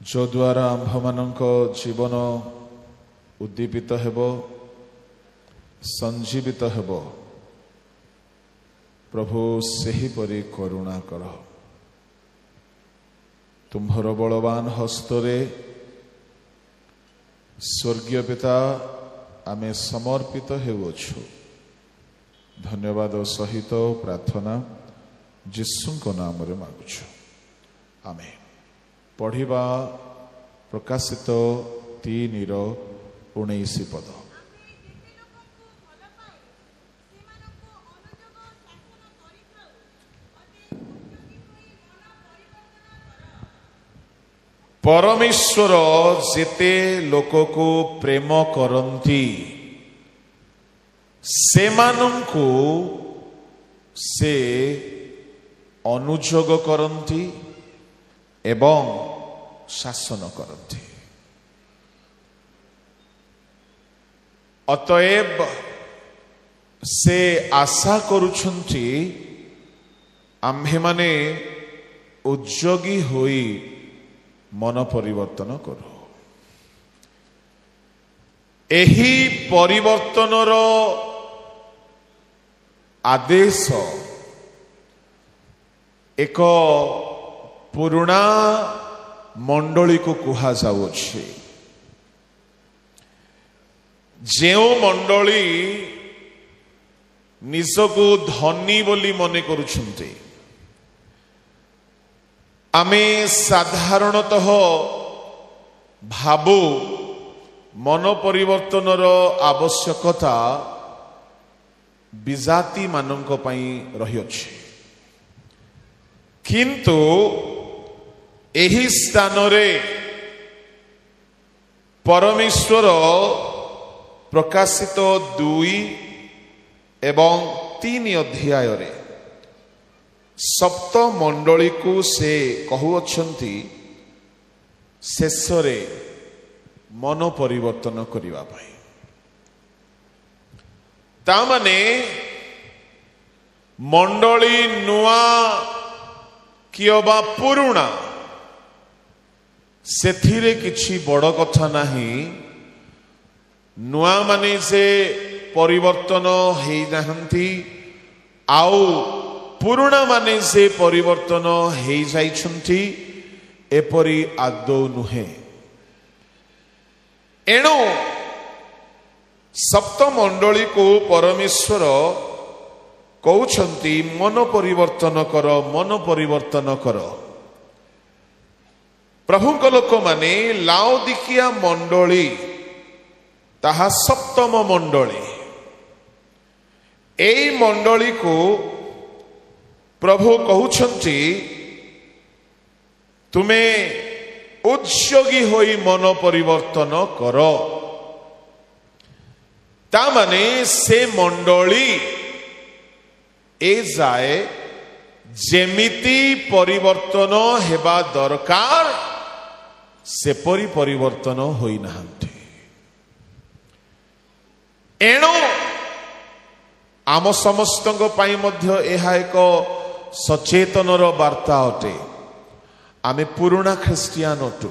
जो द्वारा आम्भमानंक जीवन उद्दीपित हेबो संजीवित हेबो प्रभु सेही परि करुणा कर। तुम्हर बलवान हस्तरे स्वर्गीय पिता आमे समर्पित हेउछु। धन्यवाद सहित प्रार्थना जीसुଙ୍କ नामरे मागुछु, आमेन। पढ़िबा प्रकाशित 3:19 पद। परमेश्वर जेते लोक को प्रेम करंती सेमानंकु से अनुजोग करंती एवं शासन करंती। अतएव से आशा करुछंती आम्भे माने उद्योगी होई मन परिवर्तन करो। एही परिवर्तनर आदेश एक पुराणा मंडली को कुहा जाउछि। जेउ मंडली निजको धनी बोली मने करुछन्ते, आमे साधारणतः भाबु मन परिवर्तनर आवश्यकता विजाति मानक पई रहिअछि, किंतु एही स्थान रे परमेश्वर प्रकाशित 2 एवं 3 अध्याय रे सप्त मंडली को से कहउछंती शेष रे मन परिवर्तन करिवा पाई। ता माने मंडली नुआ कियबा पुरुणा सेथिरे किछि बड़ कथा नाही। नुआ माने से परिवर्तन हेई नाहंती, आउ पुरुणा माने से परिवर्तन हेई जाइछंती, एपरि आदौ नुहे। एणु सप्त मंडली को परमेश्वर कहउछंती मन परिवर्तन कर, मन परिवर्तन कर। प्रभुଙ୍କ लोक माने लाउदिकिया मंडली ताहा सप्तम मंडली। एई मंडली को प्रभु कहउछंती तुमे उद्योगी होई मन परिवर्तन कर। ता माने से मंडली ए जाए जेमिति परिवर्तन हेबा दरकार सेपरि परिवर्तन होई नाहंती। एणु आम समस्तଙ୍କ ପାଇଁ ମଧ୍ୟ ଏହା ଏକ सचेतनर वार्ता अटे। आमे पुराणा ख्रिस्टियान अटु,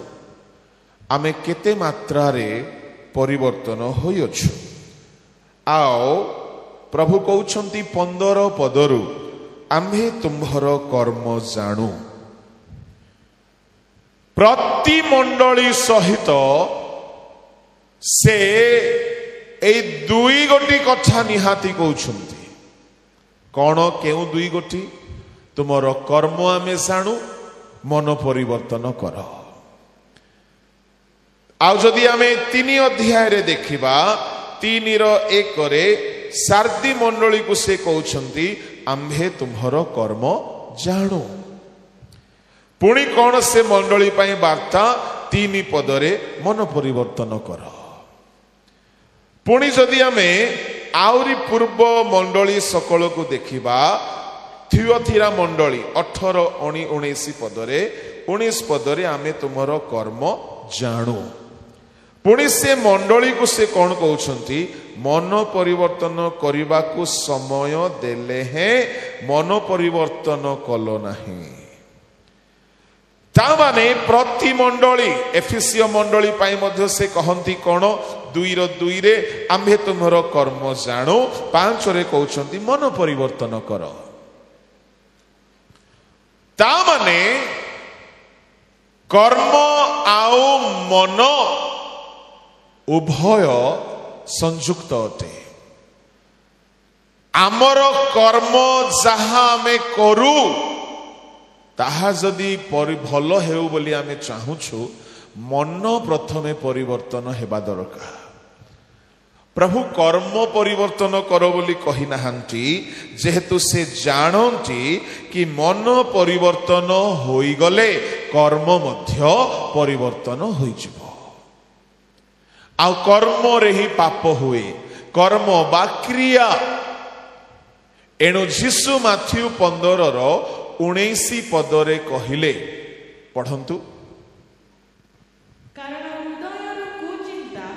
आमे केते मात्रा रे परिवर्तन होइअछु। आओ प्रभु कहउछंती 15 पदरु आम्भे तुम्भर कर्म जाणु। प्रति मंडली सहित से ए 2 गोटी कथा निहाती कहउछंती। कौन केउ 2 गोटी? तुमर कर्म आमे जाणु, मन परिवर्तन कर। आउ जदि आमे 3 अध्याय रे देखिबा 3:1 रे सार्दी मंडली को से कहउछंती आम्भे तुम्हर कर्म जाणु। पुणी कौन से मंडली पाई वार्ता 3 पदरे मन परिवर्तन कर। पुणी जदि आमे आउरी पूर्व मंडली सकल को देखिबा थियोथिरा मंडली 18, 19 पदरे 19 पदरे आमे तुमर कर्म जाणु। पुणी से मंडली को से कौन कहउछंती मन परिवर्तन करने को समय देले हैं मन परिवर्तन कल नहीं। तामाने प्रति मंडली एफिसियो मंडली पाई मध्य से कहती कौन 2:2 रे आम्भे तुम्हार कर्म जाणु 5 रे कहउछंती मन परिवर्तन कर तामाने कर्म आउ मन उभय संयुक्त अटे आमर कर्म जहा आमे करू ताहा जदि भल हेउ बोली आमे चाहूछु मन प्रथमे परिवर्तन हेबा दरकार प्रभु कर्म परिवर्तन कर बोली कहि नाहंती जेहेतु से जानती कि मन परिवर्तन होई गले कर्म मध्य परिवर्तन होई जिवो आ कर्म रे ही पाप हुए कर्म बा क्रिया एणु जीशु माथ्यू 15:19 पदरे कहिले पढ़ंतु कारण हृदय कुचिंता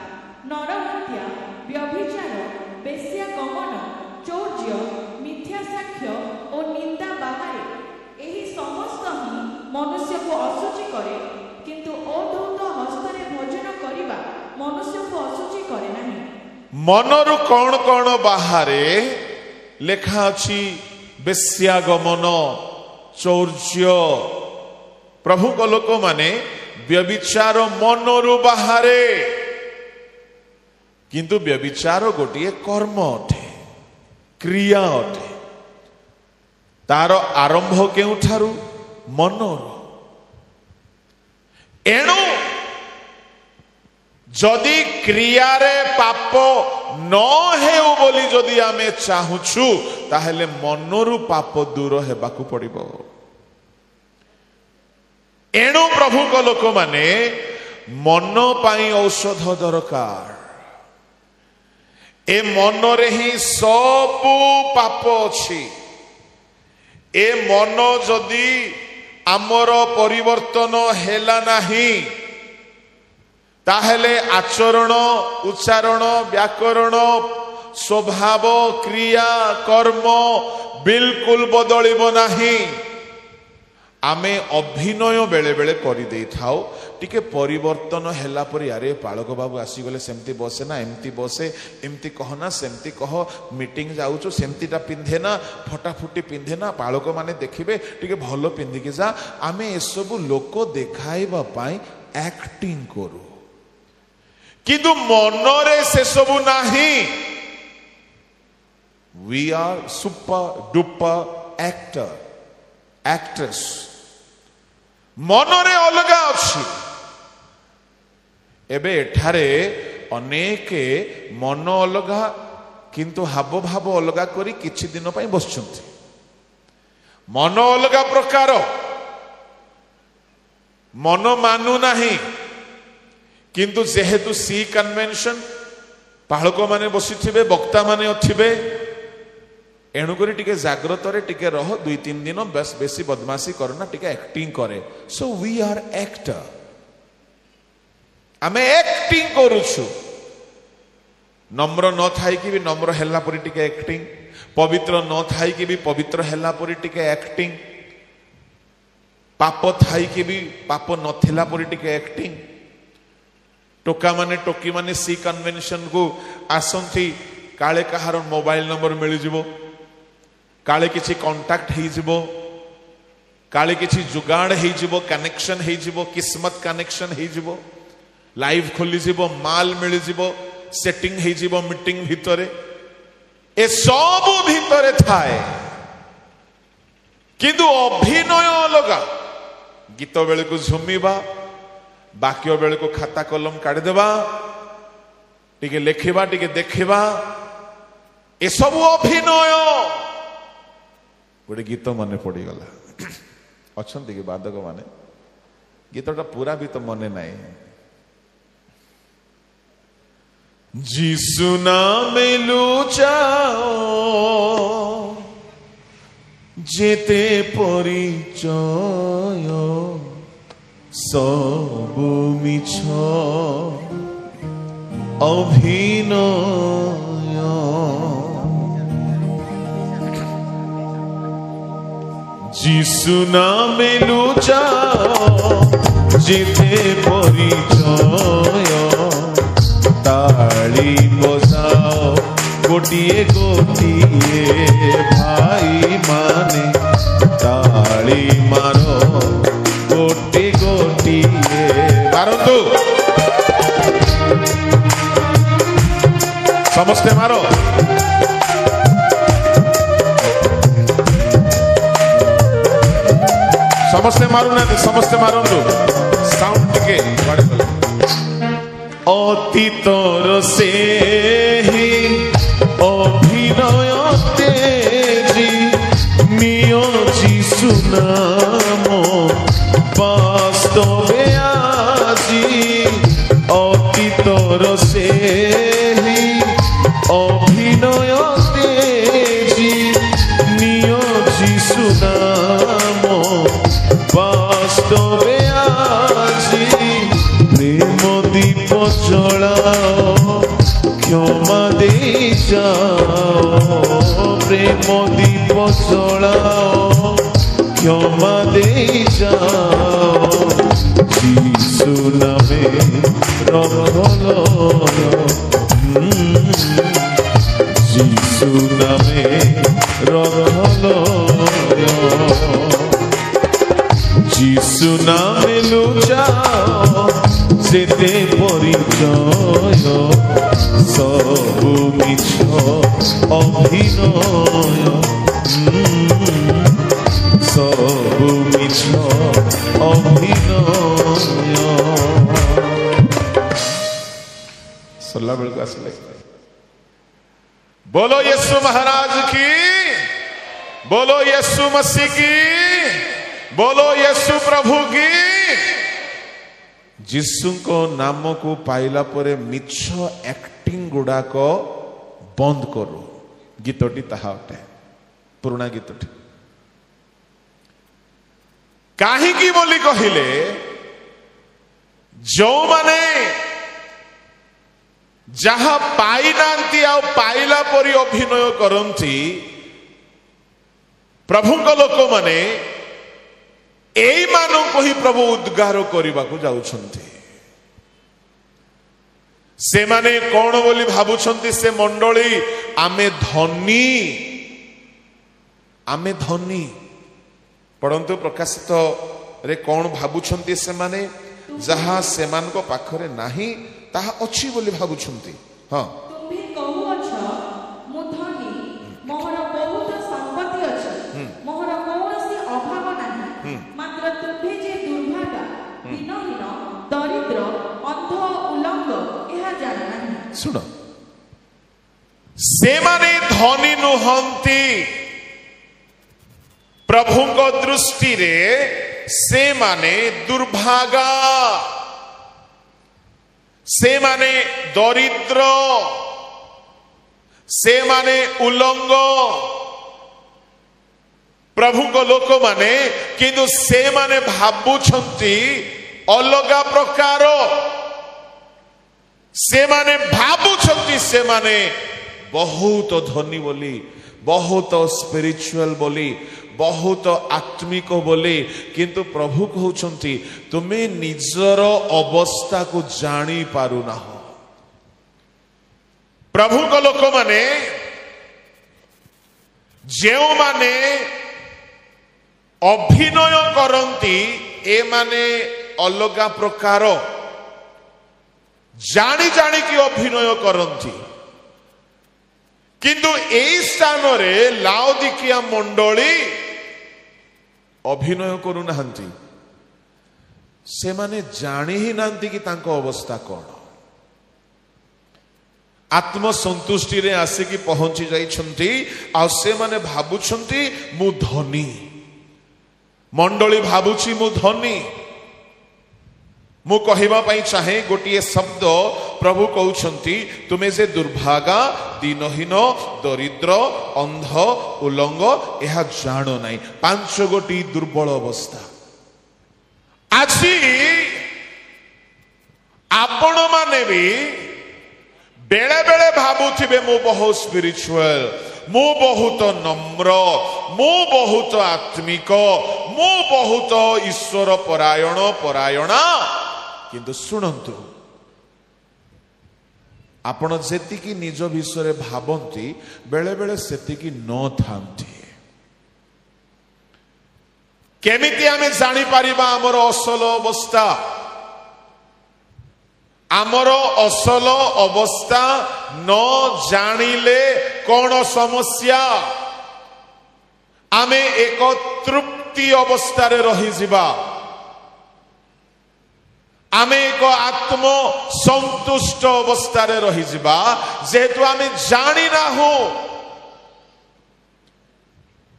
नरहत्या व्यभिचार बेश्या गमन चौर्य मिथ्या साक्ष्य और निंदा बाहारे एही समस्त ही मनुष्य को असुचि करे किंतु अधौत हस्तरे भोजन करिबा मनुष्य को असुचि करे नाही मनरु कौन कौन बाहारे लेखा अछि बेश्या गमन चौर्य प्रभु को लोक माने व्यभिचार मनरु बाहारे किंतु व्यभिचार गोटे कर्म अटे क्रिया अटे तार आरंभ केउठारु मनरु एणु जदि क्रियारे पाप न हेउ बोली जदि आमे चाहुछु ताहेले मनरु पाप दूर हेबाकु पड़िबो एणु प्रभु को लोक माने मन पाई औषध दरकार ए मन रे ही सबु पाप अछि ए मन जदि आमर परिवर्तन हेला नाही ताहेले आचरण उच्चारण व्याकरण स्वभाव क्रिया कर्म बिल्कुल बदलिबो नाही आमे अभिनय बेले बेले करि देई थाओ टिके परिवर्तन हेला पर यारे पालक बाबू आसी गले सेमती बसे ना एमती बसे एमती कह ना सेमती कह मीटिंग जाउचो सेमतीटा पिंधे ना फटाफुटी पिंधे ना पालक माने देखिबे टिके भलो पिंधिके जा आमे एसबु लोक देखाइबा पाई एक्टिंग करू किंतु मनरे से सबु नाही we are super duper actor actress मनरे अलगा अछि एबे एठारे अनेके मन अलगा किंतु हाव भाव अलगा करी किछि दिन पई बसछंती मन अलगा प्रकार मन मानु नाही किंतु जेहेतु सी कन्वेंशन पालक माने बसिथिबे वक्ता माने अथिबे एणुकरी टिके जाग्रत रे टिके रह 2-3 दिन बस बेसी बदमाशी करना टिके एक्टिंग करे सो वी आर एक्टर आमे एक्टिंग करूछु नम्र न थाई कि भी नम्र हेला परी टिके एक्टिंग पवित्र न थाई कि भी पवित्र हेला परी टिके एक्टिंग पाप थाई कि भी पाप नथिला परी टिके एक्टिंग टोका माने टोकी माने सी कन्वेंशन को आसंती काले कहार मोबाइल नंबर मिल जिवो काले किछि कांटेक्ट हे जिवो काले किछि जुगाड़ हे जिवो कनेक्शन हे जिवो किस्मत कनेक्शन हे जिवो लाइव खोली जिवो माल मिल जिवो सेटिंग हे जिवो मीटिंग भितरे ए सब भितरे थाए किंतु अभिनय अलगा गीत बेले को झुमिबा बाक्य बेले को खाता कलम काढ़ देबा टिके लेखिबा टिके देखिबा ए सब अभिनय गोटे गीत मने पड़ी गला अछंती कि बादक माने गीतटा पूरा भी तो मने नाही जिसु नामे लुचाओ जेते परिचय सबु मिछ अभिनय যিশু নামে লুচাও যেতে পরিচয় তালি বজাও গোটিয়ে গোটিয়ে ভাই মানে তালি মারো গোটি গোটিয়ে মারন্তু ସମସ୍ତେ ମାର ସମସ୍ତେ ମାରୁନାହାନ୍ତି ସମସ୍ତେ ମାରନ୍ତୁ ସାଉଣ୍ଡ ଟିକେ ଅତୀତର ସେହି ଅଭିନୟ ତେଜି ନିଅ ଯୀଶୁ ନାମ ବାସ୍ତବେ ଆଜି ଅତୀତର ସେହି অভিনয় তেজি নিয় যিশু নাম বাস্তবে আজি প্রেম দীপ জলাও ক্ষমা দেই যাও প্রেম দীপ জলাও ক্ষমা দেই যাও যিশু নামে রহলো যিশু নামে রহলয় যিশু নামে লুচাও যেতে পরিচয় সবু মিছ অভিনয় সবু মিছ অভিনয় সল্লা বেলକୁ ଆସିଲେ बोलो यीशु महाराज की बोलो यीशु मसीह की बोलो यीशु प्रभु की यीशु को नाम को पाइला परे मिछ एक्टिंग गुड़ाक बंद करो गीतटी ताहा अटे पुराना गीतटी काहीकि बोली कहिले जो माने जहा पाई नांती आ पाइला परी अभिनय करंती प्रभु को लोक माने एई मानो को ही प्रभु उद्गार करबा को जाउछंती से माने कोन बोली भाबुछंती से मंडली आमे धनी पढ़ंतु प्रकाशित रे कोन भाबुछंती से माने जहा सेमान को पाखरे नाही ताहा अच्छी बोली भाबुछंती हाँ तुम्ही कहूअछ मु धनी मोहर बहुत संपत्ति अछि मोहर कौनसी अभाव नाही मात्र तुम्ही जे दुर्भागा दीनहीन दरिद्र अंध उलंग एहा जाना नाही सुन से माने धनी नुहंती प्रभु को दृष्टि रे से माने दुर्भागा से माने दरिद्र से माने उलंग प्रभु को लोक माने किंतु से माने भाबुछंती अलगा प्रकार से माने भाबुछंती से माने बहुत धनी बोली बहुत स्पिरिचुअल बोली बहुत आत्मिक बोली किंतु प्रभु कहउछंती तुमे निजर अवस्था को जानी पारु ना हो प्रभु को लोक माने जेउ माने अभिनय करंती ए माने अलगा प्रकार जानी जानी की अभिनय करंती किंतु एई स्थान रे लाउदिकिया मंडली अभिनय करू नाहंती से माने जानी ही नांती कि तांको अवस्था कौन आत्मसंतुष्टि रे आसिकी पहुंची जाइछंती आ से माने भाबुछंती मु धनी मंडली भाबुची मु धनी मु कहिबा पई चाहे गोटिए शब्द प्रभु कहउछंती तुमे जे दुर्भागा दीनहीन दरिद्र अंध उलंग एहा जानो नाही पांच गोटी दुर्बल अवस्था आछि आपण माने भी बेले बेले भाबुथिबे मु बहुत स्पिरिचुअल ମୁଁ ବହୁତ ନମ୍ର, ମୁଁ ବହୁତ ଆତ୍ମିକ, ମୁଁ ବହୁତ ଈଶ୍ୱର ପରାୟଣା। କିନ୍ତୁ ଶୁଣନ୍ତୁ, ଆପଣ ଯେତିକି ନିଜ ବିଷୟରେ ଭାବନ୍ତି ବେଳେ ବେଳେ ସେତିକି ନଥାନ୍ତି। କେମିତି ଆମେ ଜାଣିପାରିବା ଆମର ଅସଲ ଅବସ୍ଥା? ଆମର ଅସଲ ଅବସ୍ଥା ନ ଜାଣିଲେ କଣ ସମସ୍ୟା? ଆମେ ଏକ ତୃପ୍ତି ଅବସ୍ଥାରେ ରହିଯିବା, ଆମେ ଏକ ଆତ୍ମ ସନ୍ତୁଷ୍ଟ ଅବସ୍ଥାରେ ରହିଯିବା, ଯେହେତୁ ଆମେ ଜାଣିନାହୁଁ।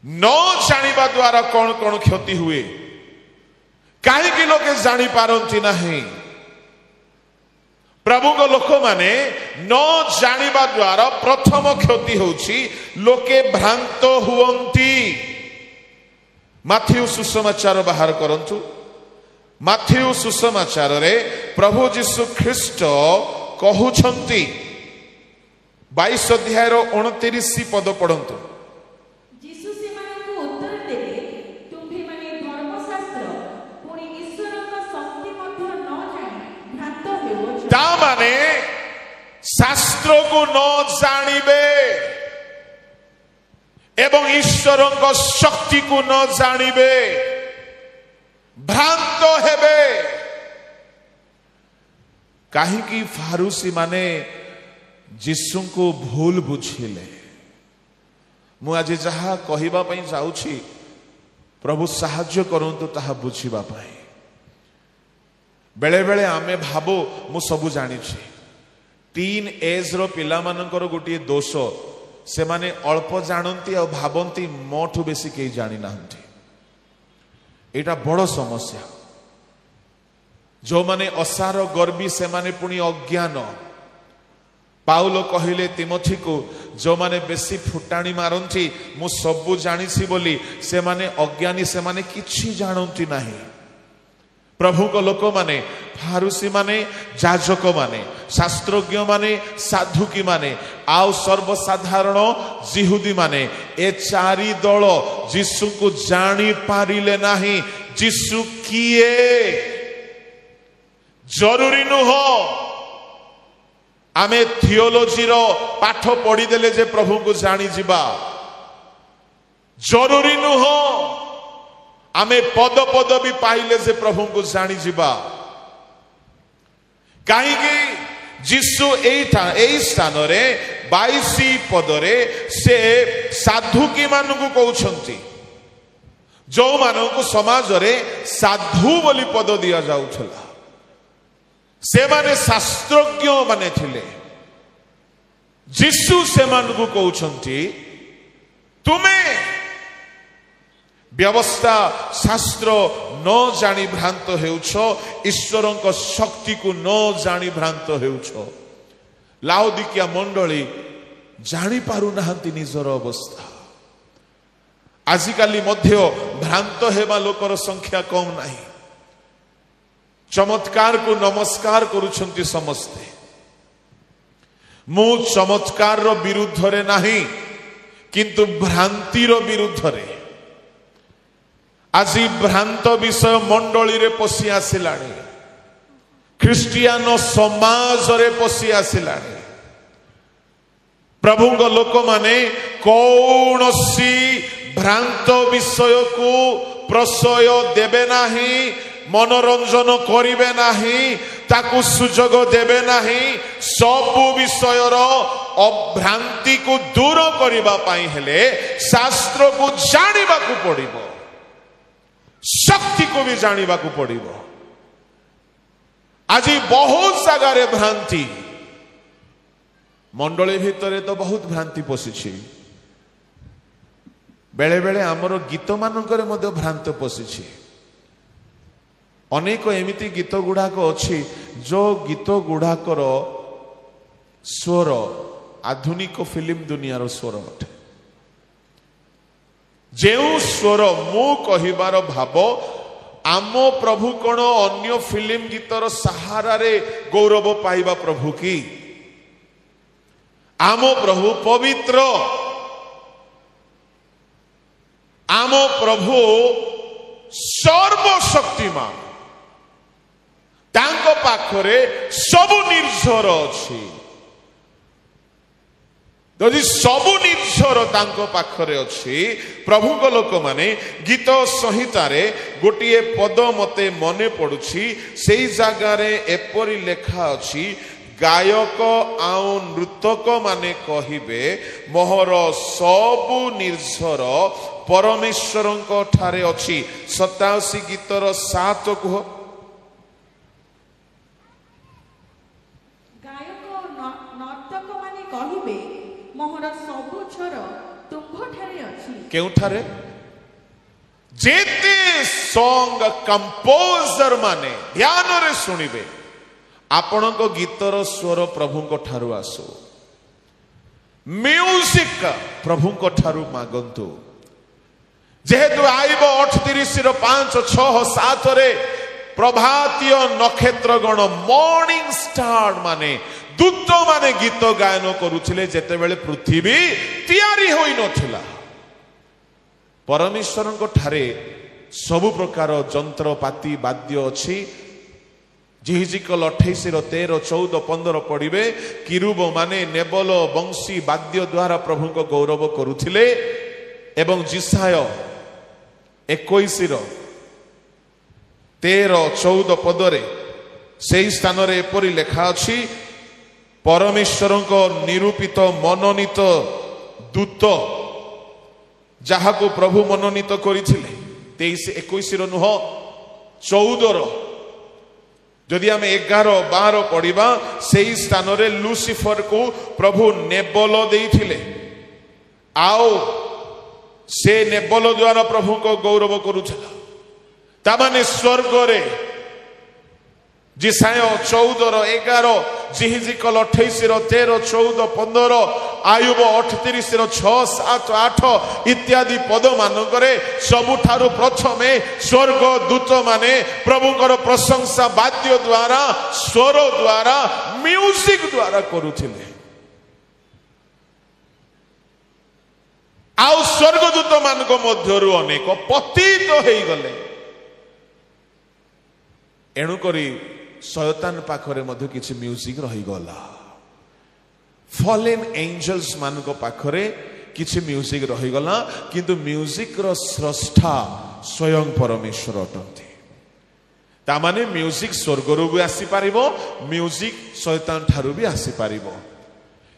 ନ ଜାଣିବା ଦ୍ୱାରା କଣ କଣ କ୍ଷତି ହୁଏ, କାହିଁକି ଲୋକେ ଜାଣିପାରନ୍ତି ନାହିଁ? ପ୍ରଭୁଙ୍କ ଲୋକମାନେ ନ ଜାଣିବା ଦ୍ୱାରା ପ୍ରଥମ କ୍ଷତି ହେଉଛି ଲୋକେ ଭ୍ରାନ୍ତ ହୁଅନ୍ତି। ମାଥିଉ ସୁସମାଚାର ବାହାର କରନ୍ତୁ। ମାଥିଉ ସୁସମାଚାରରେ ପ୍ରଭୁ ଯୀଶୁ ଖ୍ରୀଷ୍ଟ କହୁଛନ୍ତି, 22 ଅଧ୍ୟାୟର 29 ପଦ ପଢନ୍ତୁ। ଯୀଶୁ ସେମାନଙ୍କୁ ଉତ୍ତର ଦେଲେ, ତୁମ୍ଭେମାନେ ଧର୍ମଶାସ୍ତ୍ର ପୁଣି ଈଶ୍ୱରଙ୍କ ଶକ୍ତି ମଧ୍ୟ ନ ଜାଣି ଭ୍ରାନ୍ତ ହେଉଛ। ତା ମାନେ ଶାସ୍ତ୍ରକୁ ନ ଜାଣିବେ ଏବଂ ଈଶ୍ୱରଙ୍କ ଶକ୍ତିକୁ ନ ଜାଣିବେ, ଭ୍ରାନ୍ତ ହେବେ। କାହିଁକି ଫାରୁସୀ ମାନେ ଯୀଶୁଙ୍କୁ ଭୁଲ ବୁଝିଲେ? ମୁଁ ଆଜି ଯାହା କହିବା ପାଇଁ ଯାଉଛି, ପ୍ରଭୁ ସାହାଯ୍ୟ କରନ୍ତୁ ତାହା ବୁଝିବା ପାଇଁ। ବେଳେ ବେଳେ ଆମେ ଭାବୁ ମୁଁ ସବୁ ଜାଣିଛି। ଟିନ୍ ଏଜ୍ର ପିଲାମାନଙ୍କର ଗୋଟିଏ ଦୋଷ, ସେମାନେ ଅଳ୍ପ ଜାଣନ୍ତି ଆଉ ଭାବନ୍ତି ମୋଠୁ ବେଶୀ କେହି ଜାଣିନାହାନ୍ତି। ଏଇଟା ବଡ଼ ସମସ୍ୟା। ଯେଉଁମାନେ ଅସାର ଗର୍ବୀ ସେମାନେ ପୁଣି ଅଜ୍ଞାନ। ପାଉଲ କହିଲେ ତିମୋଥୀକୁ, ଯେଉଁମାନେ ବେଶୀ ଫୁଟାଣି ମାରନ୍ତି ମୁଁ ସବୁ ଜାଣିଛି ବୋଲି, ସେମାନେ ଅଜ୍ଞାନୀ, ସେମାନେ କିଛି ଜାଣନ୍ତି ନାହିଁ। ପ୍ରଭୁଙ୍କ ଲୋକମାନେ, ଫାରୁସୀ ମାନେ, ଯାଜକ ମାନେ, ଶାସ୍ତ୍ରଜ୍ଞ ମାନେ, ସାଧୁକୀ ମାନେ ଆଉ ସର୍ବସାଧାରଣ ଜିହୁଦୀ ମାନେ, ଏ ଚାରି ଦଳ ଯୀଶୁଙ୍କୁ ଜାଣିପାରିଲେ ନାହିଁ। ଯୀଶୁ କିଏ? ଜରୁରୀ ନୁହଁ ଆମେ ଥିଓଲୋଜିର ପାଠ ପଢିଦେଲେ ଯେ ପ୍ରଭୁଙ୍କୁ ଜାଣିଯିବା। ଜରୁରୀ ନୁହଁ ଆମେ ପଦ ପଦବୀ ପାଇଲେ ଯେ ପ୍ରଭୁଙ୍କୁ ଜାଣିଯିବା। କାହିଁକି? ଯୀଶୁ ଏଇ ସ୍ଥାନରେ 22 ପଦରେ ସେ ସାଧୁକୀ ମାନଙ୍କୁ କହୁଛନ୍ତି, ଯେଉଁମାନଙ୍କୁ ସମାଜରେ ସାଧୁ ବୋଲି ପଦ ଦିଆଯାଉଥିଲା। ସେମାନେ ଶାସ୍ତ୍ରଜ୍ଞ ମାନେ ଥିଲେ। ଯୀଶୁ ସେମାନଙ୍କୁ କହୁଛନ୍ତି, ତୁମେ ବ୍ୟବସ୍ଥା ଶାସ୍ତ୍ର ନ ଜାଣି ଭ୍ରାନ୍ତ ହେଉଛ, ଈଶ୍ୱରଙ୍କ ଶକ୍ତିକୁ ନ ଜାଣି ଭ୍ରାନ୍ତ ହେଉଛ। ଲାଉଦିକିଆ ମଣ୍ଡଳୀ ଜାଣିପାରୁନାହାନ୍ତି ନିଜର ଅବସ୍ଥା। ଆଜିକାଲି ମଧ୍ୟ ଭ୍ରାନ୍ତ ହେବା ଲୋକର ସଂଖ୍ୟା କମ ନାହିଁ। ଚମତ୍କାରକୁ ନମସ୍କାର କରୁଛନ୍ତି ସମସ୍ତେ। ମୁଁ ଚମତ୍କାରର ବିରୁଦ୍ଧରେ ନାହିଁ, କିନ୍ତୁ ଭ୍ରାନ୍ତିର ବିରୁଦ୍ଧରେ। ଆଜି ଭ୍ରାନ୍ତ ବିଷୟ ମଣ୍ଡଳୀରେ ପଶି ଆସିଲାଣି, ଖ୍ରୀଷ୍ଟିଆନ ସମାଜରେ ପଶି ଆସିଲାଣି। ପ୍ରଭୁଙ୍କ ଲୋକମାନେ କୌଣସି ଭ୍ରାନ୍ତ ବିଷୟକୁ ପ୍ରଶୟ ଦେବେ ନାହିଁ, ମନୋରଞ୍ଜନ କରିବେ ନାହିଁ, ତାକୁ ସୁଯୋଗ ଦେବେ ନାହିଁ। ସବୁ ବିଷୟର ଅଭ୍ରାନ୍ତିକୁ ଦୂର କରିବା ପାଇଁ ହେଲେ ଶାସ୍ତ୍ରକୁ ଜାଣିବାକୁ ପଡିବ, ଶକ୍ତିକୁ ବି ଜାଣିବାକୁ ପଡିବ। ଆଜି ବହୁତ ଜାଗାରେ ଭ୍ରାନ୍ତି, ମଣ୍ଡଳୀ ଭିତରେ ତ ବହୁତ ଭ୍ରାନ୍ତି ପଶିଛି। ବେଳେ ବେଳେ ଆମର ଗୀତ ମାନଙ୍କରେ ମଧ୍ୟ ଭ୍ରାନ୍ତ ପଶିଛି। ଅନେକ ଏମିତି ଗୀତ ଗୁଡାକ ଅଛି ଯୋଉ ଗୀତ ଗୁଡାକର ସ୍ୱର ଆଧୁନିକ ଫିଲ୍ମ ଦୁନିଆର ସ୍ୱର ଅଟେ। ଯେଉଁ ସ୍ୱର, ମୁଁ କହିବାର ଭାବ, ଆମ ପ୍ରଭୁ କଣ ଅନ୍ୟ ଫିଲ୍ମ ଗୀତର ସାହାରାରେ ଗୌରବ ପାଇବା ପ୍ରଭୁ କି? ଆମ ପ୍ରଭୁ ପବିତ୍ର, आम प्रभु सर्वशक्तिमान तांको पाखरे सबु निर्झर अछि जदि सबु निर्झर तांको पाखरे अछि प्रभु को लोक माने गीत संहितारे गोटिए पद मते मने पडुछि सेई जागारे एपरि लेखा अछि गायक आउ नृतक माने कहिबे मोहर सबु निर्झर परमेश्वरंको ठारे अछि 87 गीतर 7 कुह गायक नर्तक माने कहिबे मोहर सबु छोर तुंभ ठारे अछि केउ ठारे जेते सॉन्ग कंपोजर माने ध्यान रे सुनिबे आपण को गीतर स्वर प्रभु को ठारू आसो म्यूजिक प्रभु को ठारू मागंतु जेहेतु आइब 38 5 6 7 रे प्रभातीय नक्षत्र गण मॉर्निंग स्टार माने दूत माने गीत गायन करुथिले जेते बेले पृथ्वी तैयारी होई नथिला परमेश्वर को ठारे सब प्रकार जंत्रपाती वाद्य अछि जिहिजिकल 28 13 14 15 पढ़िबे किरुब माने नेबल बंशी वाद्य द्वारा प्रभु को गौरव करुथिले एवं जिसाय 21 13 14 पदरे सेई स्थान रे एपरि लेखा अछि परमेश्वर को निरूपित मनोनीत दूत जहाको प्रभु मनोनीत करिथिले 23 21 नुह 14 जदि आम 11 12 पढ़िबा सेई स्थान रे लुसिफर को प्रभु नेबल देइथिले आओ से नेबल द्वारा प्रभु को गौरव करुछला तामाने स्वर्ग रे जिसाय 14 11 जिहिजिकल 28 13 14 15 आयुब 38 6 7 8 इत्यादि पद मानकरे सबुठारु प्रथमे स्वर्ग दूत माने प्रभुकर प्रशंसा वाद्य द्वारा स्वर द्वारा म्यूजिक द्वारा करुथिले आउ स्वर्गदूत मानक मध्यरु अनेक पतित होई गले एणु करी शयतान पाखरे मध्य किछि म्यूजिक रही गला फॉलेन एंजल्स मानक पाखरे किछि म्यूजिक रही गला किंतु म्यूजिक रो स्रष्टा स्वयं परमेश्वर अटंती ता माने म्यूजिक स्वर्गरु भी आसी पारिबो म्यूजिक शयतान ठारु भी आसी पारिबो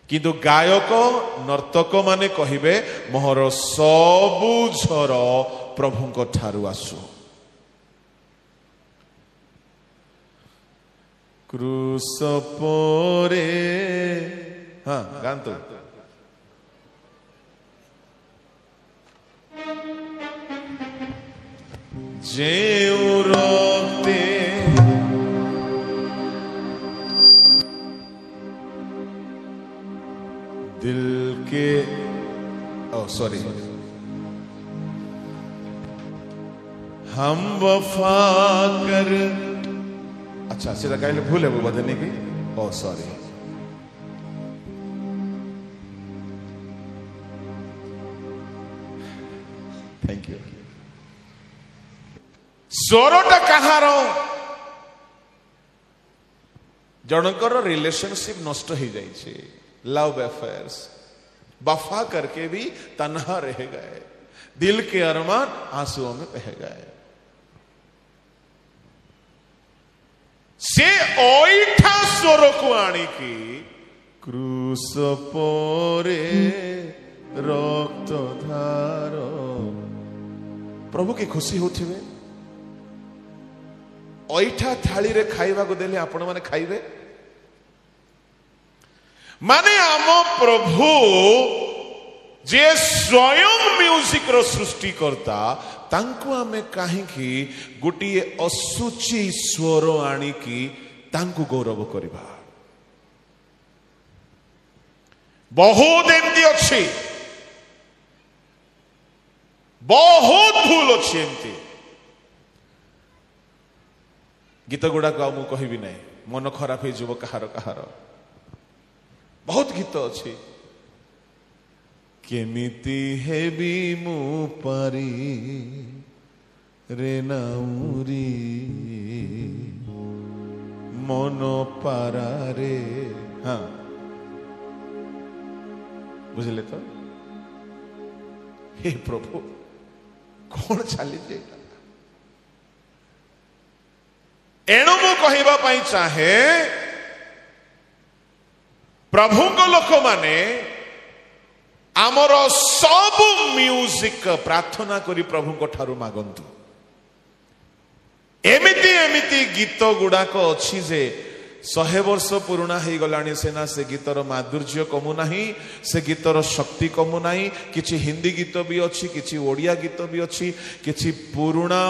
किंतु गायक नर्तक माने कहिबे मोहर सबु झर प्रभुको ठारु आसु क्रूस परे हाँ गांतो जेउ रक्ते दिल के सॉरी हम वफा कर अच्छा सीधा कहले भूल है वो बदलने की सॉरी थैंक यू स्वरटा कहार जनकर रिलेशनशिप नष्ट हो जाइए लव अफेयर्स वफा करके भी तन्हा रह गए दिल के अरमान आंसुओं में बह गए से ओइठा स्वर को आणिकी क्रूस परे रक्त धार प्रभु की खुशी होथिबे ओइठा थाली रे खाइबा को देले आपण माने खाइबे माने आम प्रभु जे स्वयं म्यूजिक रो सृष्टि करता तांको आमे काहींकी गोटिए असुचि स्वर आनिकी तांको गौरव करिबा बहुत एमती अच्छी बहुत भूल अच्छी एमती गीत गुड़ाक आ कहबी ना मन खराब हो कहार कहार बहुत गीत अच्छी केमिति हेबी मु पारी रे नाउरी मन पारा रे। हाँ बुझले तो हे प्रभु कौन चली एणु मु कहवा चाहे प्रभु लोक माने आमर सब म्यूजिक प्रार्थना करी प्रभु को ठारू मागंतु। एमिति एमिति गीत गुड़ाक अच्छी जे 100 वर्ष पुराना हो गलानी सेना से गीतर माधुर्य कमु नाही, से गीतर शक्ति कमु नाही। किछि हिंदी गीत भी अच्छी, किछि ओडिया गीत भी अच्छी, किछि पुराना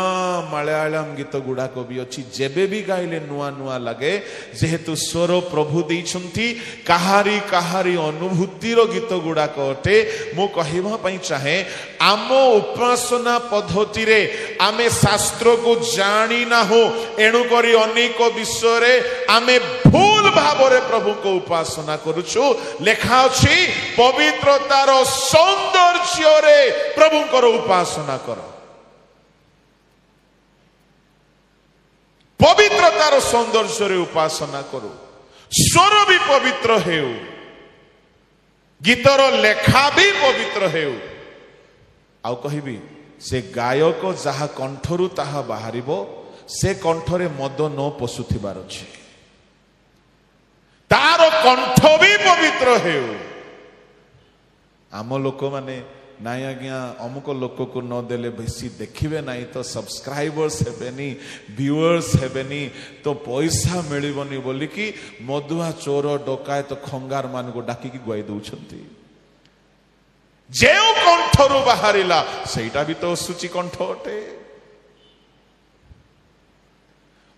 मलयालम गीत गुड़ाक भी अच्छी। जेबे भी गाइले नुआ नुआ लगे जेहेतु स्वर प्रभु देइछंती काहारी काहारी अनुभूतिर गीत गुड़ाक अटे। मु कहवा पई चाहे आम उपासना पद्धति रे आमे शास्त्र को जानी ना हो, एणु करी अनेक विषय रे आमे भूल भावरे प्रभु को उपासना करुछु। लेखा अछि पवित्रतार सौंदर्य रे प्रभु को उपासना कर। पवित्रतार सौंदर्य रे उपासना करू। स्वर भी पवित्र हेउ, गीतर लेखा भी पवित्र हेउ। आउ कहिबी से गायक जहा कंठरू ताहा बाहरिबो से कंठरे मद न पशुथिबार अछि। तार कंठ भी पवित्र हेउ। आम लोक माने नाई आज्ञा अमुक लोक को न देले बेसी देखिबे नाई तो सब्सक्राइबर्स हेबेनी, व्यूअर्स हेबेनी, तो पैसा मिलिबनी बोली कि मधुआ चोर डकायत खंगार मान को डाकी की गुआई दउछंती। जेउ कंठरू बाहरिला सेटा भी तो सूची कंठ अटे।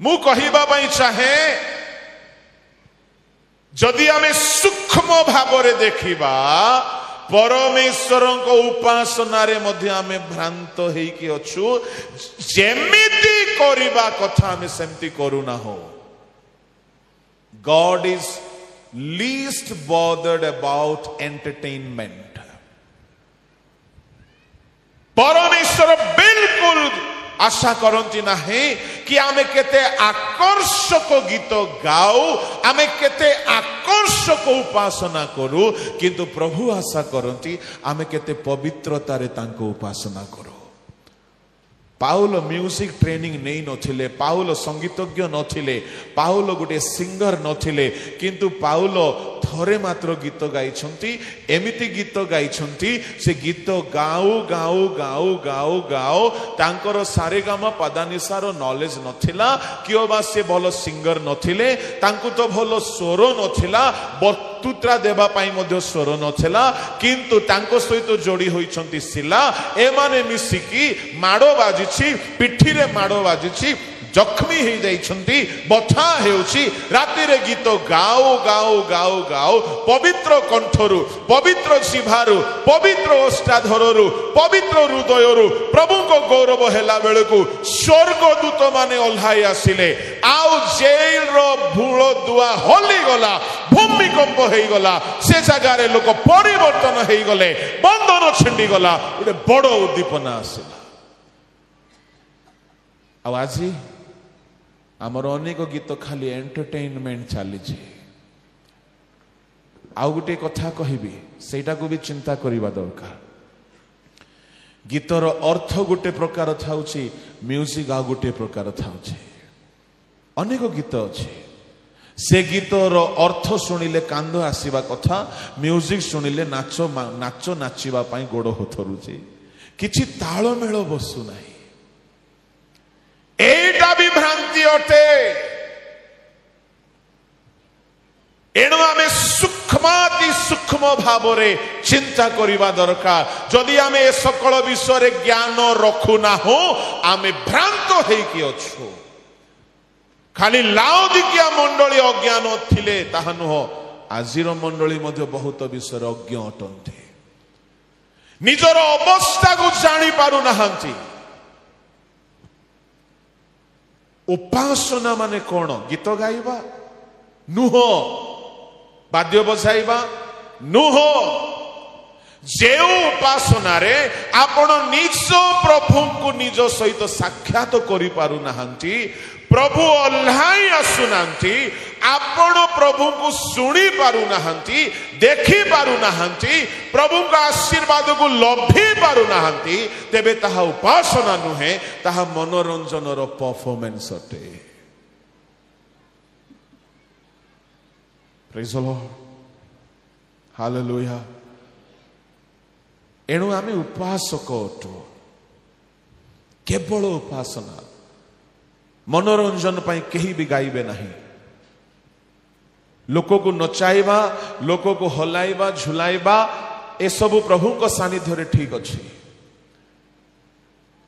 मु कहिबा पई चाहे जदि आमे सूक्ष्म भावरे देखिबा परमेश्वर को उपासना रे मध्य आमे भ्रांत हेकी अछु। जेमिति करिबा कथा आमे सेमति करू ना हो। God is least bothered about entertainment। परमेश्वर बिल्कुल आशा करती ना कि आमे केते आकर्षक गीत गाओ, आमे केते आकर्षक उपासना करू, किंतु प्रभु आशा करती आमे केते पवित्रतारे तांको उपासना करू। पाउल म्यूजिक ट्रेनिंग नहीं नथिले, पाउल संगीतज्ञ नथिले, पाउल गोटे सिंगर नथिले, किंतु पाउल थरे मात्र गीत गाइछंती। एमिति गीत गाइछंती से गीत गाऊ गाऊ गाऊ गाऊ गाऊ तांकर सारेगामा पादानिसार नॉलेज नथिला, कियो बा से भलो सिंगर नथिले, तांकु तो भलो स्वर नथिला, बक्तृता देबा पाई मध्य स्वर नथिला, किंतु तांको सहित जोड़ी होइछंती सिला। एमाने मिसिकी माडो बाजिछि, पिठी रे माडो बाजिछि, जख्मी हो जाइछंती, बथा हेउछि। राति रे गीत गाओ गाओ गाओ गाओ पवित्र कंठरू, पवित्र जिभारू, पवित्र ओष्ठाधररू, पवित्र हृदयरू प्रभु को गौरव हेला बेलकू स्वर्गदूत माने ओल्हाई आसिले। आउ जेल रो भूल दुआ होली गला, भूमिकंप हेई गला, से जगार लोक परिवर्तन हेई गले, बंधन छिंडी गला, गोटे बड़ उद्दीपना आसिला। आज आमर अनेक गीत खाली एंटरटेनमेंट चली। आउ गोटे कथा कहबी, सेटा को भी चिंता करबा दरकार। गीतर अर्थ गोटे प्रकार थाउछि, म्यूजिक आ गोटे प्रकार थाउछि। अनेक गीत अछि, से गीतर अर्थ शुणिले कांद आसीबा कथा, म्यूजिक शुणिले नाच नाचिबा पई गोड़ होथरुछि, किछि ताळमेळ बसु नाही। एटा भी भ्रांति अटे। एणु आमे सूक्ष्माति सूक्ष्म भावरे चिंता करिबा दरकार। जदि आमे ए सकल विषय ज्ञान रखु ना हो, आमे भ्रांत हेकी अछु। खाली लाउदिकिया मंडली अज्ञान थिले ताहा नुह, आजिर मंडली मध्य बहुत विषय अज्ञ अटंती। निजर अवस्था को जानी पारु नाहांती। उपासना माने कौन? गीत गाइबा नुह, वाद्य बजाइबा नुह, जे उपासना रे आपण निज प्रभु को निज सहित साक्षात करि पारु नाहंती प्रभु ओल्हाई आसुनांती आपण प्रभु को सुनी पारु नाहंती देखि पारु नाहंती प्रभु का आशीर्वाद को लभी पारु नाहंती तेबे ताहा उपासना नुहे ताहा मनोरंजन रो परफॉर्मेंस अटे। Praise the lord, hallelujah. एणु आमे उपासक अटु, केवल उपासना, मनोरंजन पाई कहीं भी गाइबे नहीं। लोक को नचाइबा, लोक को हलाइबा झुलाइबा ए सब प्रभु को सानिध्य ठीक अच्छी,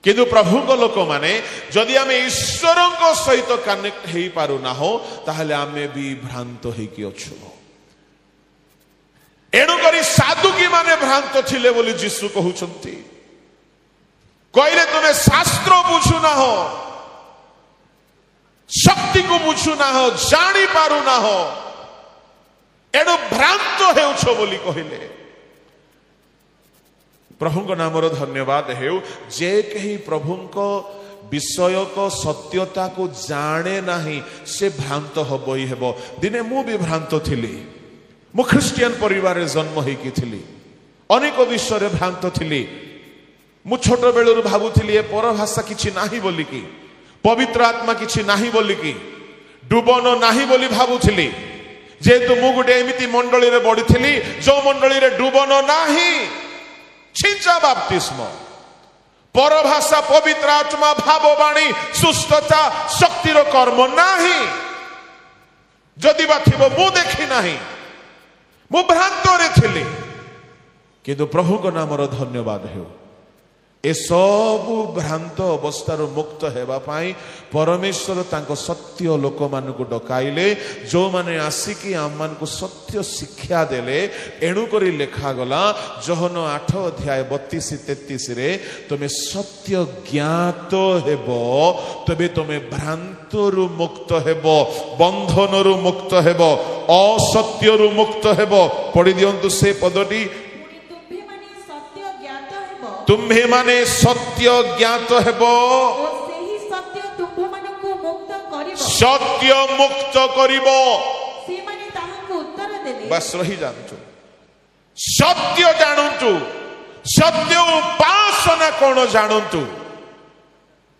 किंतु प्रभु को लोक माने जदि आमे ईश्वर सहित कनेक्ट हो पारु ना हो ताहले आमे भी भ्रांत होइकी अछु। एणु करी साधुकी माने भ्रांत थिले बोली जीसु कहउछंती, कहले तुमे शास्त्र बुझु ना हो, शक्ति को बुझु ना हो, जानी पारु ना हो, एणु भ्रांत हेउछ बोली कहले। प्रभु को नामर धन्यवाद हेउ जे कहीं प्रभु को विषय को सत्यता को जाने नहीं से भ्रांत हब ही हेब। दिने मु भी भ्रांत थिली, मु ख्रिस्टियन परिवार रे जन्म होइकी थिली, अनेक विषय भ्रांत थिली। मु छोट बेलु भाबुथिली ए पर भाषा किछि नाही बोली की, पवित्र आत्मा किछि नाही बोली की, डुबन नाही बोली भाबुथिली। जेतु मु गुटे एमिति मंडली रे बढिथिली जो मंडली रे डुबन नाही, छिंचा बाप्तिस्म, पर भाषा, पवित्र आत्मा, भाववाणी, सुस्थता, शक्तिर कर्म नाही। जदि बा थिबो मु देखि नाही, मु भ्रांत रे थिली। किंतु प्रभु को नामर धन्यवाद हो, ए सब भ्रांत अवस्थार मुक्त हेबा पाई परमेश्वर तांको सत्य लोक मान को डकाइले, जो माने आसिकी आम मान को सत्य शिक्षा देले। एणु करी लेखा गला जोहन 8 अध्याय 32-33 रे, तुमे सत्य ज्ञात हेबो तबे तुमे भ्रांत रु मुक्त हेबो, बंधन रु मुक्त हेबो, असत्य रु मुक्त हेबो। पढ़ी दियंतु से पदटी, तुम्हे माने सत्य ज्ञात हेबो, सत्य मुक्त करिबो। बस रही जानतु, सत्य जानतु, सत्य उपासना कौन जानतु,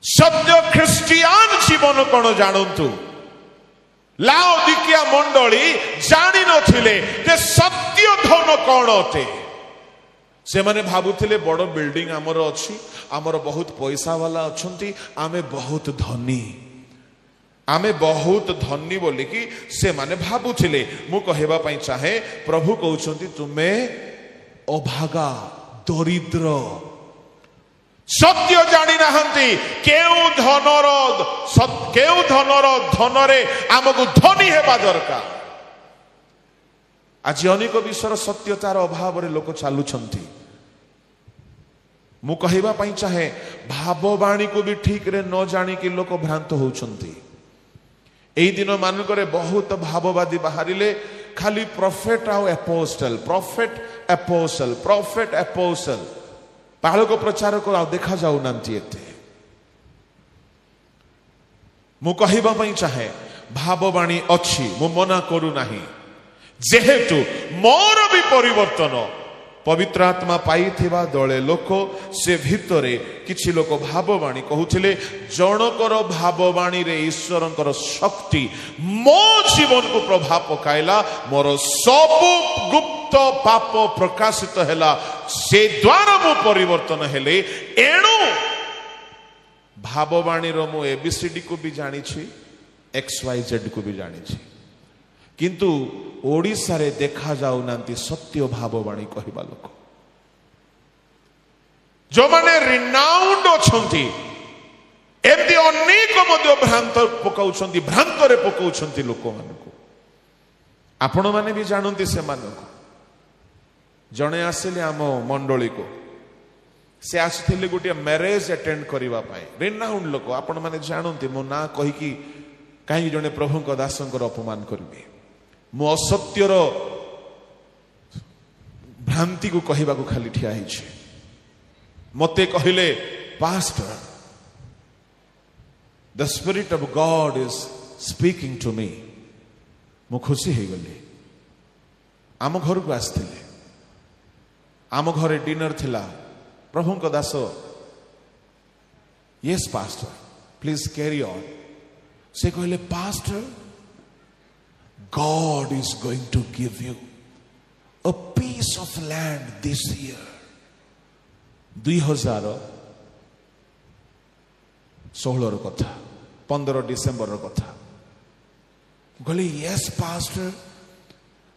सत्य ख्रिस्टियान जीवन कौन जानतु। लाओदिकिया मंडली जानी नथिले जे सत्य धन कौन अटे। से माने भाबुथिले बड़ बिल्डिंग आमर अछि, आमर बहुत पैसा वाला अछंती, आमे बहुत धनी, आमे बहुत धनी बोली कि से माने भाबुथिले। मु कहबा पई चाहे प्रभु कहउछंती तुमे अभागा, दरिद्र, सत्य जानी नाहंती। केउ धनर धनरे आमको धनी हेबा दरकार। आज अनेक विषय सत्यतार अभाव लोक चलुछंती। मु कहबा पई चाहे भाववाणी को भी ठीक रे न जानी कि लोक भ्रांत होउछंती। एई दिन मानकरे बहुत भाववादी बाहरिले, खाली प्रॉफिट आउ apostle, prophet apostle, prophet apostle, पाळक प्रचार को आ देखा जाउ नांती एते। मु कहबा पई चाहे भाववाणी अछि, मु मना करू नाही, जेहेतु मोर भी परिवर्तन पवित्र आत्मा पाई थिबा दले लोक से भितरे किछि लोक भाववाणी कहउथिले, जनकर भाववाणी रे ईश्वरंकर शक्ति मो जीवन को प्रभाव पकाइला, मोर सब गुप्त पाप प्रकाशित हैला, से द्वारा मो परिवर्तन हेले। एणु भाववाणी रो मो एबीसीडी को भी जानी छी, XYZ को भी जानी छी, किंतु ओडिसा रे देखा जाऊ नांती सत्य भाववाणी कहबा लोक, जो माने रिनाउंड अछंती, एमती अनेक मध्य भ्रांत पकाउछंती, भ्रांत रे पकाउछंती लोक मानको। आपण माने भी जानंती से मानको। जणे आसिले आम मंडली को, से आसिथिले गोटे मैरेज अटेंड करिवा पाए, रिनाउंड लोक। आपण माने जानंती, मो ना कहि कि काहे जणे प्रभुଙ୍କ दासଙ୍କର अपमान करबे, मो असत्यर भ्रांति को कहवा को खाली ठिया मते कहले pastor the spirit of God is speaking to me मु खुशी हो गली आम घर को आसते आम घरे डिनर थिला प्रभु को दास yes pastor please carry on से कहले pastor God is going to give you a piece of land this year 2016 कथा 15 डिसेंबर कथा कहले यस पास्टर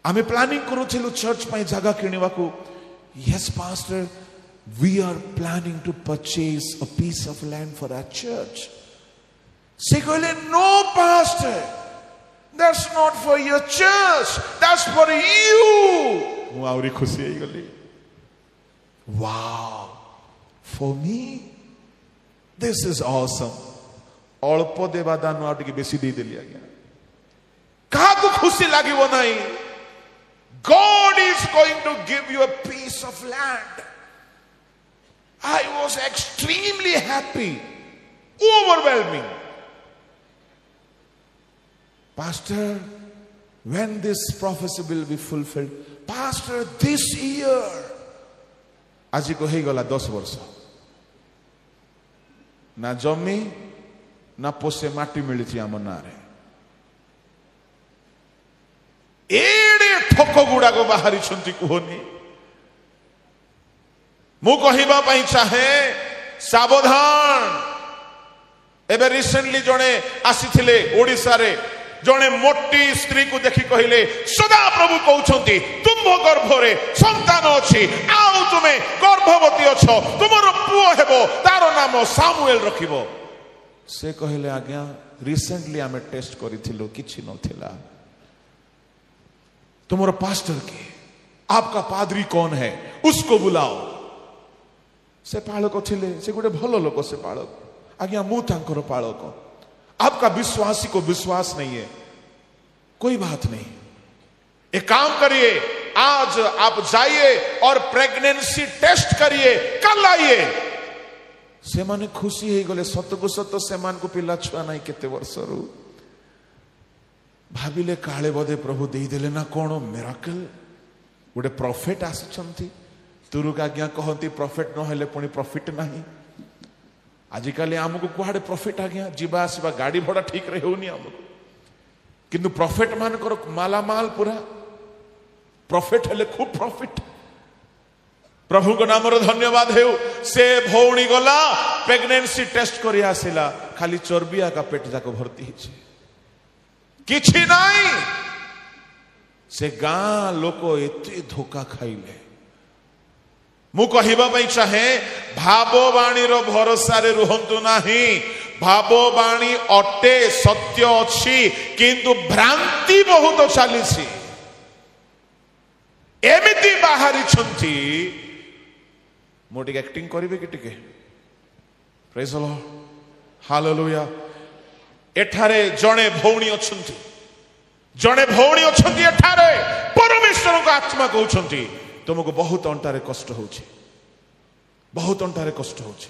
आमे प्लानिंग करूथिलु चर्च पई जगह किनिवा को yes pastor we are planning to purchase a piece of land for our church से कहले no pastor That's not for your church. That's for you. ମୁଁ ଆହୁରି ଖୁସି ହେଇଗଲି wow for me this is awesome ଅଳ୍ପ ଦେବା ଦାନ ଆଉ ଟିକେ ବେଶୀ ଦେଇଦେଲି ଆଜ୍ଞା କାହାକୁ ଖୁସି ଲାଗିବ ନାହିଁ God is going to give you a piece of land. I was extremely happy, overwhelming. Pastor, when this prophecy will be fulfilled? Pastor, this year. आज को हे गला 10 वर्ष ना जमी ना पोसे माटी मिली आम नारे एड़े ठोक गुड़ा को बाहरी कहनी मु कहवा चाहे सावधान एबे रिसेंटली जड़े आसी ओडिशा रे जड़े मोटी स्त्री को देखी कहले सदा प्रभु कहते तुम गर्भरे संतान अच्छी आउ तुमे गर्भवती अच्छ तुमर पुओ हेबो तार नाम सामुएल रखिबो से कहले आज्ञा रिसेंटली आमे टेस्ट करिथिलु किछि नथिला तुमर पास्टर के आपका पादरी कौन है उसको बुलाओ से पालक थिले से गोटे भलो लोक से पालक आज्ञा मु तांकर पालक आपका विश्वासी को विश्वास नहीं है कोई बात नहीं एक काम करिए आज आप जाइए और प्रेगनेंसी टेस्ट करिए कल आइए से माने खुशी हो गले सत को सत से मान को पिला छुआ नहीं केते वर्ष रु भाविले काले बोधे प्रभु दे देले ना कोन मिराकल गोटे प्रॉफिट आसुचंती तुरुका आज्ञा कहती प्रॉफिट न हेले पुणी प्रॉफिट नहीं आजिकाली आमको कुआड़े प्रॉफिट आज्ञा जीवा आसवा गाड़ी भड़ा ठीक रे होनी आमको किंतु प्रॉफिट मान करो मालामाल पूरा प्रॉफिट हेले खूब प्रॉफिट प्रभु को नाम धन्यवाद हे से भौणी गला प्रेगनेंसी टेस्ट करी आसिला खाली चर्बिया का पेट जाक भर्ती हिचे किछि नहीं से गां लोक एते धोखा खाइले मु कहवा चाहे भाववाणी रो भरोसा रे रुहंतु नाही भाववाणी अटे सत्य अच्छी किंतु भ्रांति बहुत चली एमिति बाहरी छंती मोटी एक्टिंग करिवे कि टिके प्रेज द लॉर्ड हालेलुया एठारे जणे भौणी अछंती एठारे परमेश्वर को आत्मा कहउछंती तुमको बहुत अंटारे कष्ट होची बहुत अंटारे कष्ट होची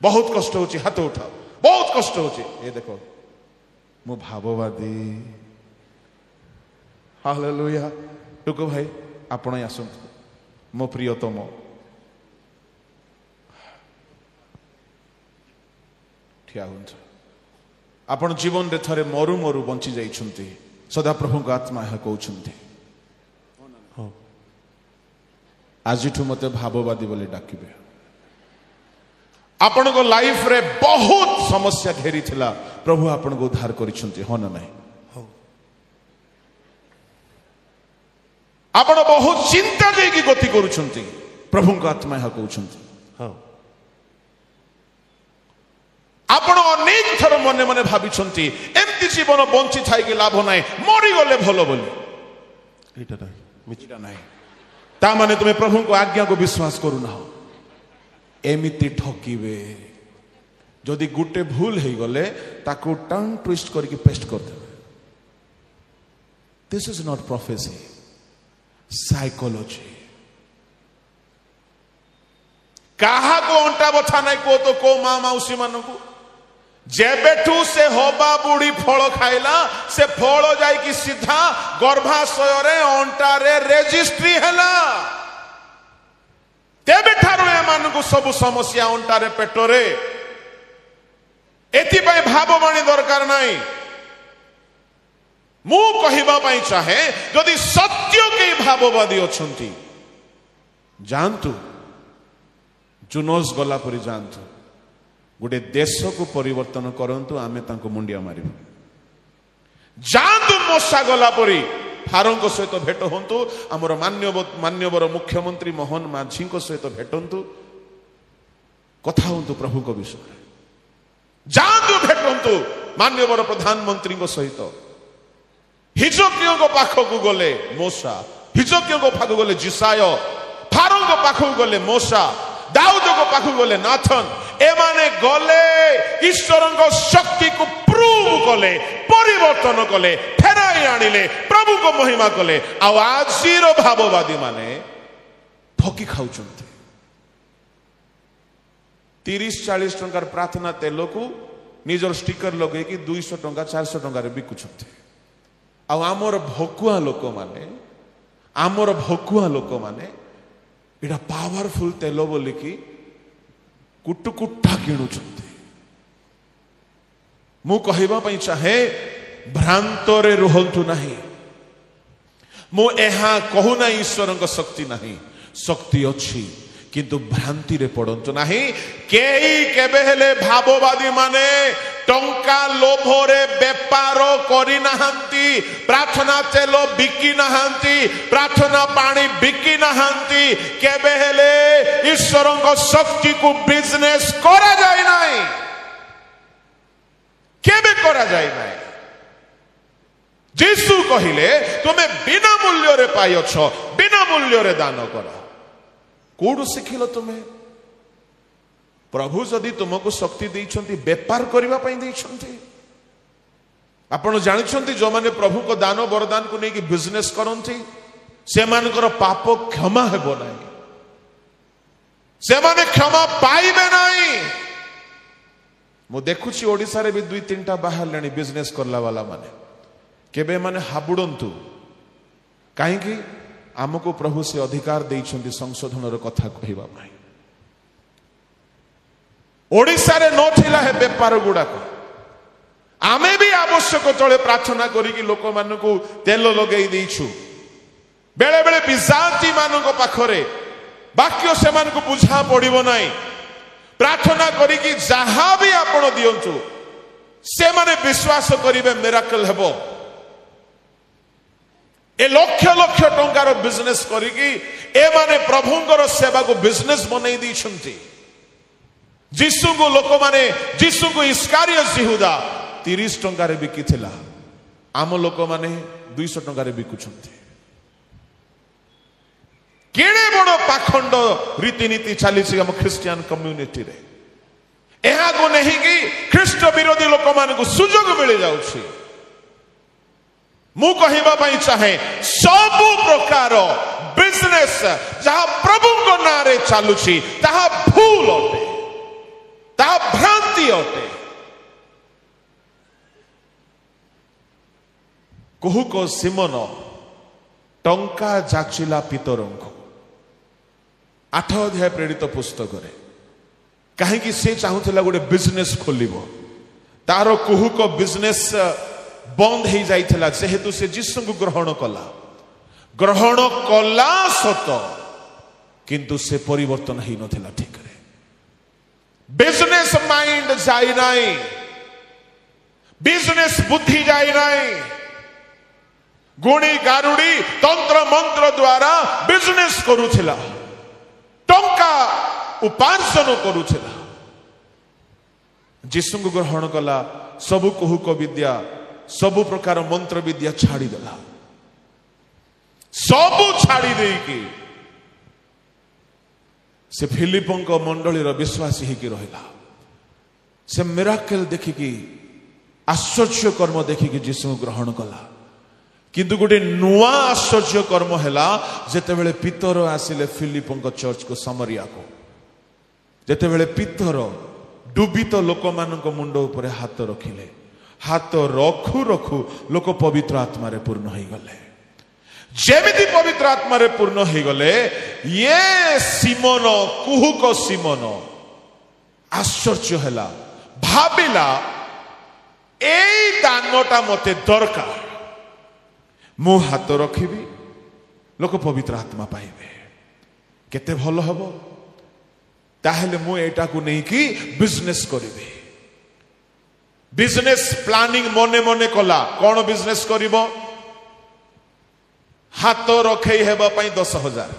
बहुत कष्ट होची हाथ उठाओ बहुत कष्ट होची ये देखो मु भाववादी हालेलुया टुको भाई आपण आसंत मो प्रियतम ठिया हुंछ आपण जीवन रे थरे मरु मरु बंची जाइछंती सदा प्रभु को आत्मा है कहउछंती आज मत भाववादी बोले डाकिबे आपण को लाइफ रे बहुत समस्या घेरी थिला प्रभु आपण को उद्धार करिसंती हो ना नहीं आपण बहुत चिंता देकी गति करूछंती प्रभु को आत्मा है कहउछंती आपण अनेक थर मने मने भाबिछंती एमती जीवन बंची थाई के लाभ नाही मरि गले भलो बोली एटा नाही मिचिटा नाही ता माने तुम्हें प्रभु को आज्ञा को विश्वास करू ना एमिति ठकीबे जदि गुटे भूल हो गले ताको टंग ट्विस्ट करके पेस्ट कर देबे this is not prophecy psychology कहा को अंटा बथा नहीं को तो को माँ मौसी मान को जेबेठू से होबा बुढ़ी फल खाइला से फल जाई सीधा गर्भाशय रे अंटा रे रेजिस्ट्री हैला तेबे ठारू एमान को सब समस्या अंटा रे पेट रे एथि पई भाववाणी दरकार नहीं मु कहिबा पई चाहे यदि सत्य के भाववादी अछंती जानतु जुनोस गला परी जानतु गोटे देश को परिवर्तन करंतु आमे तांको मुंडिया मारिबु जानतु मोसा गला परी फारों सहित भेट हंतु आमर मान्यवर मुख्यमंत्री मोहन माझी सहित भेटंतु कथा हंतु प्रभु को विषय जानतु भेटंतु मान्यवर प्रधानमंत्री सहित हिजकियों पाखक गले मोसा हिजकियों पाखक गले जिसाय फारों पाखक गले मोसा दाऊद को पाखक गले नाथन एमाने गले ईश्वर शक्ति को प्रूव कले परिवर्तन कले फेराई आनिले प्रभु को महिमा कले आजिर भाववादी माने ठकी खाउचंती 30-40 टंकार प्रार्थना तेल को निजर स्टिकर लगे कि 200 टंका 400 टंकार बिकुचंती आमर भकुआ लोक माने इटा पावरफुल तेल बोलिकी कुटुकुटा किणुचंती मु कहिबा पई चाहे भ्रांतरे रुहंतु नहीं मु एहा कहूना ईश्वर शक्ति नहीं शक्ति अच्छी किंतु भ्रांति रे पड़ंतु नहीं केई केबे हेले भाववादी माने टंका लोभरे बेपार करी नहांती प्रार्थना तेल बिकी नहांती प्रार्थना पानी बिकी नहांती केबे हेले ईश्वर शक्ति को बिजनेस करा जाय नाही केबे करा जाय नाही जीसु कहिले तुमे बिना मूल्य रे पाइछ बिना मूल्य रे दान कर कोडू शिखिल तुम्हें प्रभु जदि तुमको शक्ति देइछंती बेपार करिवा पई देइछंती आपण जानिछंती जो माने प्रभु को दान वरदान को नेकी बिजनेस करंती से मानकर पाप क्षमा हेबो नाही से माने क्षमा पाइबे नाही मु देखुची ओडिसा रे भी 2-3टा बाहर लेनी बिजनेस करला वाला माने केबे माने हाबुडंतु काहे कि आमको प्रभु से अधिकार देइछंती संशोधन कथा कहवा पाई ओडिसा रे नथिला है बेपार गुड़ाक आमे भी आवश्यक तले प्रार्थना करिकी लोक मानकु तेल लगेई देइछु बेले बेले बिजाती मानक पाखरे वाक्य से मानकु बुझा पड़िबो नाही प्रार्थना करिकी जहा भी आपण दियंतु से माने विश्वास करिवे मिराकल हेबो ए लक्ष लक्ष टंकार बिजनेस करिकी ए माने प्रभुंकर सेवा को बिजनेस बनई दी जीसु को लोक माने जीसु को इस्कारियत यहूदा 30 टंकार बिकी थिला आम लोक माने 200 टंकार बिकुछंती केड़े बड़ पाखंड रीतिनीति चली आम ख्रिस्टियन कम्युनिटी रे एहा को नहीं कि ख्रिस्ट विरोधी लोक मान को सुजोग मिल जाउछि मु कहिबा पई चाहे सब प्रकार बिजनेस जहा प्रभु को नारे चालुछि ताहा भूल अटे ताहा भ्रांति अटे कुहुक सिमन टंका जाचिला पितरंको 8 अध्याय प्रेरित पुस्तक रे कहीं से चाहूला गोटे बिजनेस खोलिबो तारो कुहुक बिजनेस बंद हो जाइथिला जेहेतु से जीसु को ग्रहण कला सत किंतु से परिवर्तन ही नथिला ठीक रे बिजनेस माइंड जाई नाही बिजनेस बुद्धि जाई नाही गुणी गारुड़ी तंत्र मंत्र द्वारा बिजनेस करूथिला टंका उपार्जन करूथिला जीसु को ग्रहण कला सबु कुहुक विद्या सबु प्रकार मंत्र विद्या छाड़ी देला सबु छाड़ी देकी से फिलिपों को मंडली विश्वासी ही रहिला से मिराकल देखिकी आश्चर्य कर्म देखिकी जीसु ग्रहण कला किंतु गोटे नुआ आश्चर्य कर्म हैला जेते बेले पितर आसिले फिलिपों को चर्च को समरिया को ଯେତେବେଳେ ପିତର ଡୁବିତ ଲୋକମାନଙ୍କ ମୁଣ୍ଡ ଉପରେ ହାତ ରଖିଲେ, ହାତ ରଖୁ ରଖୁ ଲୋକ ପବିତ୍ର ଆତ୍ମାରେ ପୂର୍ଣ୍ଣ ହେଇଗଲେ। ଯେମିତି ପବିତ୍ର ଆତ୍ମାରେ ପୂର୍ଣ୍ଣ ହେଇଗଲେ, ଇଏ ସିମୋନ, କୁହୁକ ସିମୋନ ଆଶ୍ଚର୍ଯ୍ୟ ହେଲା, ଭାବିଲା ଏଇ ଦାନଟା ମତେ ଦରକାର, ମୁଁ ହାତ ରଖିବି, ଲୋକ ପବିତ୍ର ଆତ୍ମା ପାଇବେ, କେତେ ଭଲ ହବ। ତାହେଲେ ମୁଁ ଏଇଟାକୁ ନେଇକି ବିଜନେସ କରିବି। ବିଜନେସ ପ୍ଲାନିଂ ମନେ ମନେ କଲା। କଣ ବିଜନେସ କରିବ? ହାତ ରଖେଇ ହେବା ପାଇଁ 10,000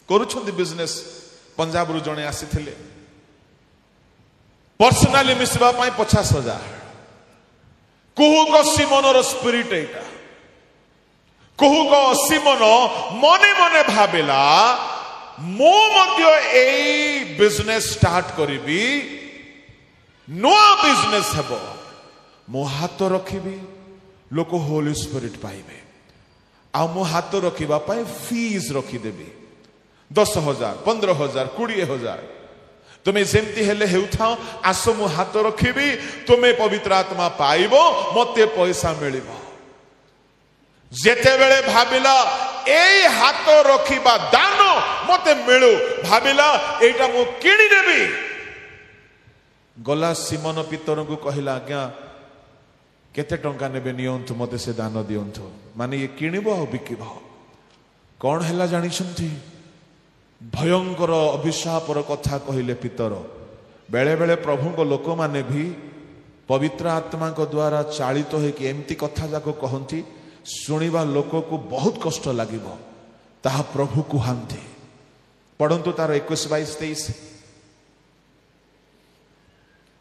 କରୁଛନ୍ତି ବିଜନେସ। ପଞ୍ଜାବରୁ ଜଣେ ଆସିଥିଲେ, ପର୍ସନାଲି ମିଶିବା ପାଇଁ 50,000। କୁହୁକ ସିମୋନର ସ୍ପିରିଟ ଏଇଟା। କୁହୁକ ସିମୋନ ମନେ ମନେ ଭାବିଲା, ମୁଁ ମଧ୍ୟ ଏଇ ବିଜନେସ ଷ୍ଟାର୍ଟ କରିବି, ନୂଆ ବିଜନେସ ହେବ। ମୁଁ ହାତ ରଖିବି, ଲୋକ ହୋଲି ସ୍ପିରିଟ ପାଇବେ, ଆଉ ମୁଁ ହାତ ରଖିବା ପାଇଁ ଫିସ୍ ରଖିଦେବି 10,000, 15,000, 20,000। ତୁମେ ଯେମିତି ହେଲେ ହେଉଥାଅ, ଆସ ମୁଁ ହାତ ରଖିବି, ତୁମେ ପବିତ୍ର ଆତ୍ମା ପାଇବ, ମତେ ପଇସା ମିଳିବ। ଯେତେବେଳେ ଭାବିଲା ଏଇ ହାତ ରଖିବା ଦାନ ମତେ ମିଳୁ, ଭାବିଲା ଏଇଟା ମୁଁ କିଣିନେବି। ଗଲା ସିମୋନ ପିତରଙ୍କୁ କହିଲା, ଆଜ୍ଞା କେତେ ଟଙ୍କା ନେବେ, ନିଅନ୍ତୁ, ମତେ ସେ ଦାନ ଦିଅନ୍ତୁ। ମାନେ ଇଏ କିଣିବ ଆଉ ବିକିବ। କଣ ହେଲା ଜାଣିଛନ୍ତି? ଭୟଙ୍କର ଅଭିଶାପର କଥା କହିଲେ ପିତର। ବେଳେ ବେଳେ ପ୍ରଭୁଙ୍କ ଲୋକମାନେ ବି ପବିତ୍ର ଆତ୍ମାଙ୍କ ଦ୍ୱାରା ଚାଳିତ ହେଇକି ଏମିତି କଥା ଯାକ କହନ୍ତି, ଶୁଣିବା ଲୋକକୁ ବହୁତ କଷ୍ଟ ଲାଗିବ। ତାହା ପ୍ରଭୁ କୁହନ୍ତି। ପଢନ୍ତୁ ତାର 21, 22, 23।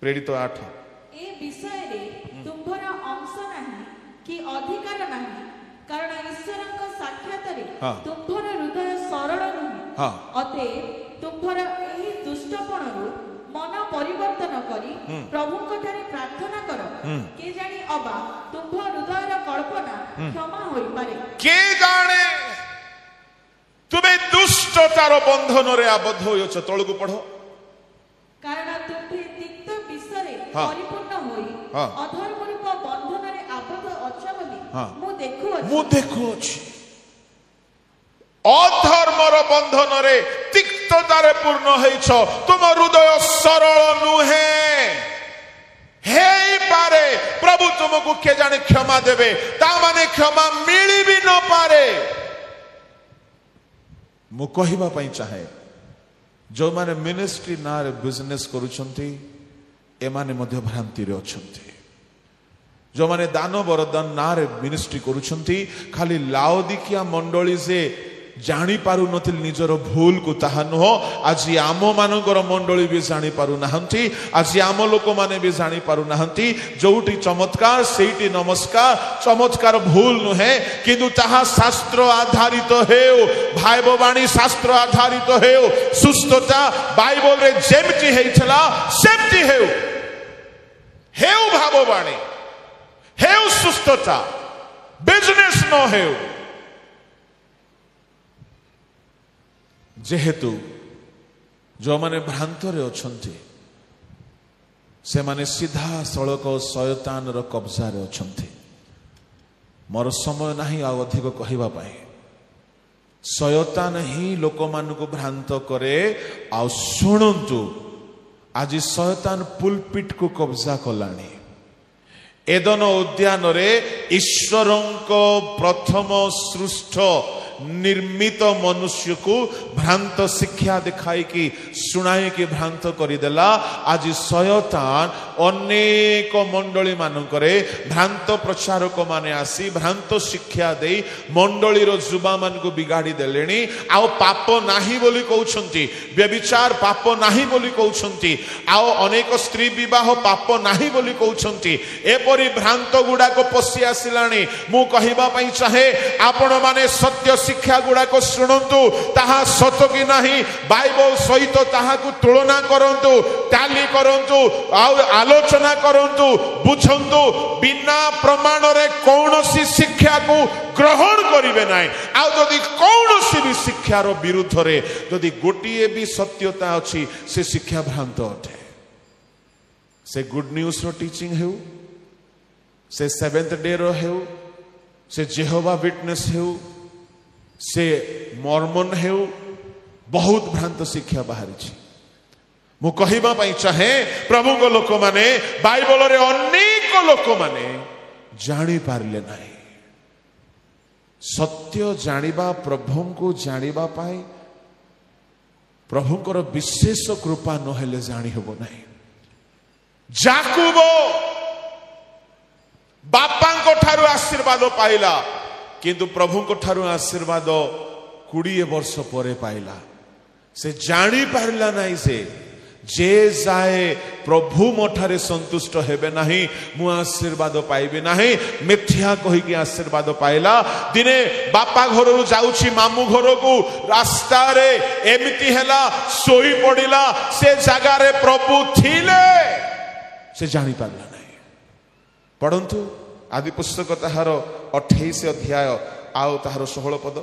ପ୍ରେରିତ 8। ଏ ବିଷୟରେ ତୁମ୍ଭର ଅଂଶ ନାହିଁ କି ଅଧିକାର ନାହିଁ, କାରଣ ଈଶ୍ୱରଙ୍କ ସାକ୍ଷାତରେ ତୁମ୍ଭର ହୃଦୟ ସରଳ ନୁହେଁ। ଅତଏବ ତୁମ୍ଭର ଏହି ଦୁଷ୍ଟପଣରୁ ମନ ପରିବର୍ତ୍ତନ କରି ପ୍ରଭୁଙ୍କ ଠାରେ ପ୍ରାର୍ଥନା କର। କେ ଜାଣି ଅବା ତୁମ୍ଭ ହୃଦୟର କଳ୍ପନା କ୍ଷମା ହୋଇପାରେ। କେ ଜାଣେ ତୁମେ ଦୁଷ୍ଟତାର ବନ୍ଧନରେ ଆବଦ୍ଧ ହୋଇଅଛ। ତଳକୁ ପଢ। କାରଣ ତୁମ୍ଭେ ତିକ୍ତ ବିଷୟରେ ପରିପୂର୍ଣ୍ଣ ହୋଇ ଅଧର୍ମ ରୂପ ବନ୍ଧନରେ ଆବଦ୍ଧ ଅଛ ବୋଲି ମୁଁ ଦେଖୁଅଛି। ଅଧର୍ମର ବନ୍ଧନରେ ତିକ୍ତତାରେ ପୂର୍ଣ୍ଣ ହେଇଛ। ତୁମ ହୃଦୟ ସରଳ ନୁହେଁ। ହେଇପାରେ ପ୍ରଭୁ ତୁମକୁ କେ ଜାଣେ କ୍ଷମା ଦେବେ, ତା ମାନେ କ୍ଷମା ମିଳିବି ନ ପାରେ। ମୁଁ କହିବା ପାଇଁ ଚାହେଁ, ଯେଉଁମାନେ ମିନିଷ୍ଟ୍ରି ନାଁରେ ବିଜନେସ କରୁଛନ୍ତି, ଏମାନେ ମଧ୍ୟ ଭ୍ରାନ୍ତିରେ ଅଛନ୍ତି। ଯେଉଁମାନେ ଦାନ ବରଦାନ ନାଁରେ ମିନିଷ୍ଟ୍ରି କରୁଛନ୍ତି, ଖାଲି ଲାଉଦିକିଆ ମଣ୍ଡଳୀ ଯେ ଜାଣିପାରୁନଥିଲେ ନିଜର ଭୁଲକୁ, ତାହା ନୁହଁ। ଆଜି ଆମ ମାନଙ୍କର ମଣ୍ଡଳୀ ବି ଜାଣିପାରୁନାହାନ୍ତି। ଆଜି ଆମ ଲୋକମାନେ ବି ଜାଣିପାରୁନାହାନ୍ତି। ଯୋଉଠି ଚମତ୍କାର ସେଇଠି ନମସ୍କାର। ଚମତ୍କାର ଭୁଲ ନୁହେଁ, କିନ୍ତୁ ତାହା ଶାସ୍ତ୍ର ଆଧାରିତ ହେଉ, ଭାଇବବାଣୀ ଶାସ୍ତ୍ର ଆଧାରିତ ହେଉ। ସୁସ୍ଥତା ବାଇବଲରେ ଯେମିତି ହେଇଥିଲା ସେମିତି ହେଉ। ହେଉ ଭାବବାଣୀ, ହେଉ ସୁସ୍ଥତା, ବିଜନେସ ନ ହେଉ। ଯେହେତୁ ଯେଉଁମାନେ ଭ୍ରାନ୍ତରେ ଅଛନ୍ତି, ସେମାନେ ସିଧାସଳଖ ଶୟତାନର କବ୍ଜାରେ ଅଛନ୍ତି। ମୋର ସମୟ ନାହିଁ ଆଉ ଅଧିକ କହିବା ପାଇଁ। ଶୟତାନ ହିଁ ଲୋକମାନଙ୍କୁ ଭ୍ରାନ୍ତ କରେ। ଆଉ ଶୁଣନ୍ତୁ, ଆଜି ଶୟତାନ ପୁଲପିଟକୁ କବ୍ଜା କଲାଣି। ଏଦନ ଉଦ୍ୟାନରେ ଈଶ୍ୱରଙ୍କ ପ୍ରଥମ ସୃଷ୍ଟ ନିର୍ମିତ ମନୁଷ୍ୟକୁ ଭ୍ରାନ୍ତ ଶିକ୍ଷା ଦେଖାଇକି ଶୁଣାଇକି ଭ୍ରାନ୍ତ କରିଦେଲା। ଆଜି ଶୟତାନ ଅନେକ ମଣ୍ଡଳୀ ମାନଙ୍କରେ ଭ୍ରାନ୍ତ ପ୍ରଚାରକ ମାନେ ଆସି ଭ୍ରାନ୍ତ ଶିକ୍ଷା ଦେଇ ମଣ୍ଡଳୀର ଯୁବାମାନଙ୍କୁ ବିଗାଡ଼ି ଦେଲେଣି। ଆଉ ପାପ ନାହିଁ ବୋଲି କହୁଛନ୍ତି, ବ୍ୟଭିଚାର ପାପ ନାହିଁ ବୋଲି କହୁଛନ୍ତି, ଆଉ ଅନେକ ସ୍ତ୍ରୀ ବିବାହ ପାପ ନାହିଁ ବୋଲି କହୁଛନ୍ତି। ଏପରି ଭ୍ରାନ୍ତ ଗୁଡାକ ପଶି ଆସିଲାଣି। ମୁଁ କହିବା ପାଇଁ ଚାହେଁ, ଆପଣମାନେ ସତ୍ୟ ଶିକ୍ଷା ଗୁଡାକ ଶୁଣନ୍ତୁ, ତାହା ସତ କି ନାହିଁ ବାଇବଲ ସହିତ ତାହାକୁ ତୁଳନା କରନ୍ତୁ। टाली करंतु आलोचना करंतु बुझंतु बिना प्रमाण रे कौनसी शिक्षा को ग्रहण करिवे नाही आ जदि कौनसी भी शिक्षार विरुद्ध रे जदि गोटिए भी सत्यता अछि से शिक्षा भ्रांत अटे से गुड न्यूज रो टीचिंग हेउ से सेवेंथ डे रो हेउ से जेहोवा विटनेस हेउ से मॉर्मन हेउ बहुत भ्रांत शिक्षा बाहरी छी मु कहिबा पई चाहे प्रभु को लोक माने बाइबल रे अनेक लोक माने जानी पारले नाही सत्य जानिबा प्रभु को जानिबा पाई प्रभुंकर विशेष कृपा नहेले जानी हबो नाही जाकुब बापांको ठारू आशीर्वाद पाइला किंतु प्रभुंको ठारू आशीर्वाद 20 वर्ष परे पाइला से जानी पारला नाही से जे जाए प्रभु मोठारे संतुष्ट हेबे नाही मु आशीर्वाद पाइबे नाही मिथ्या कहि कि आशीर्वाद पाइला दिने बापा घर रु जाउछि मामू घर को रास्ता रे एमिति हैला सोई पडिला से जगह रे प्रभु थिले से जानी पारला नाही पढंतु आदि पुस्तक ताहार 28 अध्याय आउ ताहार 16 पद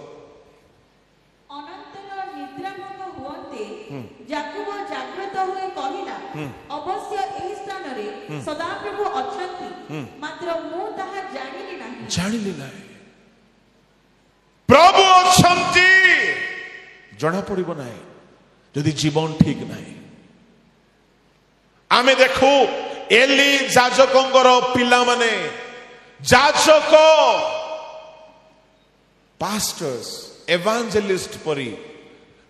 अनंतर निद्राभंग हुअन्ते याकूब जागृत होई कहिला अवश्य एही स्थान रे सदाप्रभु अछंती मात्र मु ताहा जानिली नाही प्रभु अछंती जणा पड़िबो नाही यदि जीवन ठीक नाही आमे देखू एली जाजकंकर पिला माने जाजक पास्टर्स एवांजेलिस्ट परी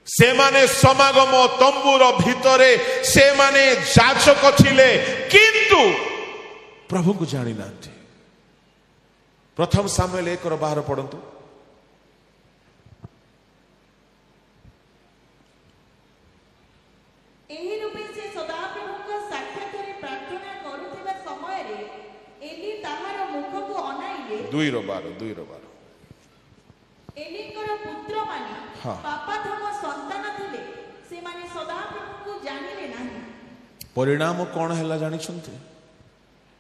से माने समागम तंबूर भितरे से माने जाचक थिले किंतु प्रभु को जानी नांती प्रथम सामुएल 1:12 पढ़ंतु एही रूपे से सदाप्रभु को साक्षात रे प्रार्थना करूथिबा समय रे एली ताहार मुख को अनाइले 2:12 एलिकर पुत्र माने पापाधम संतान थिले से माने सदाप्रभु को जानिले नाही परिणाम कोन हैला जानि छंते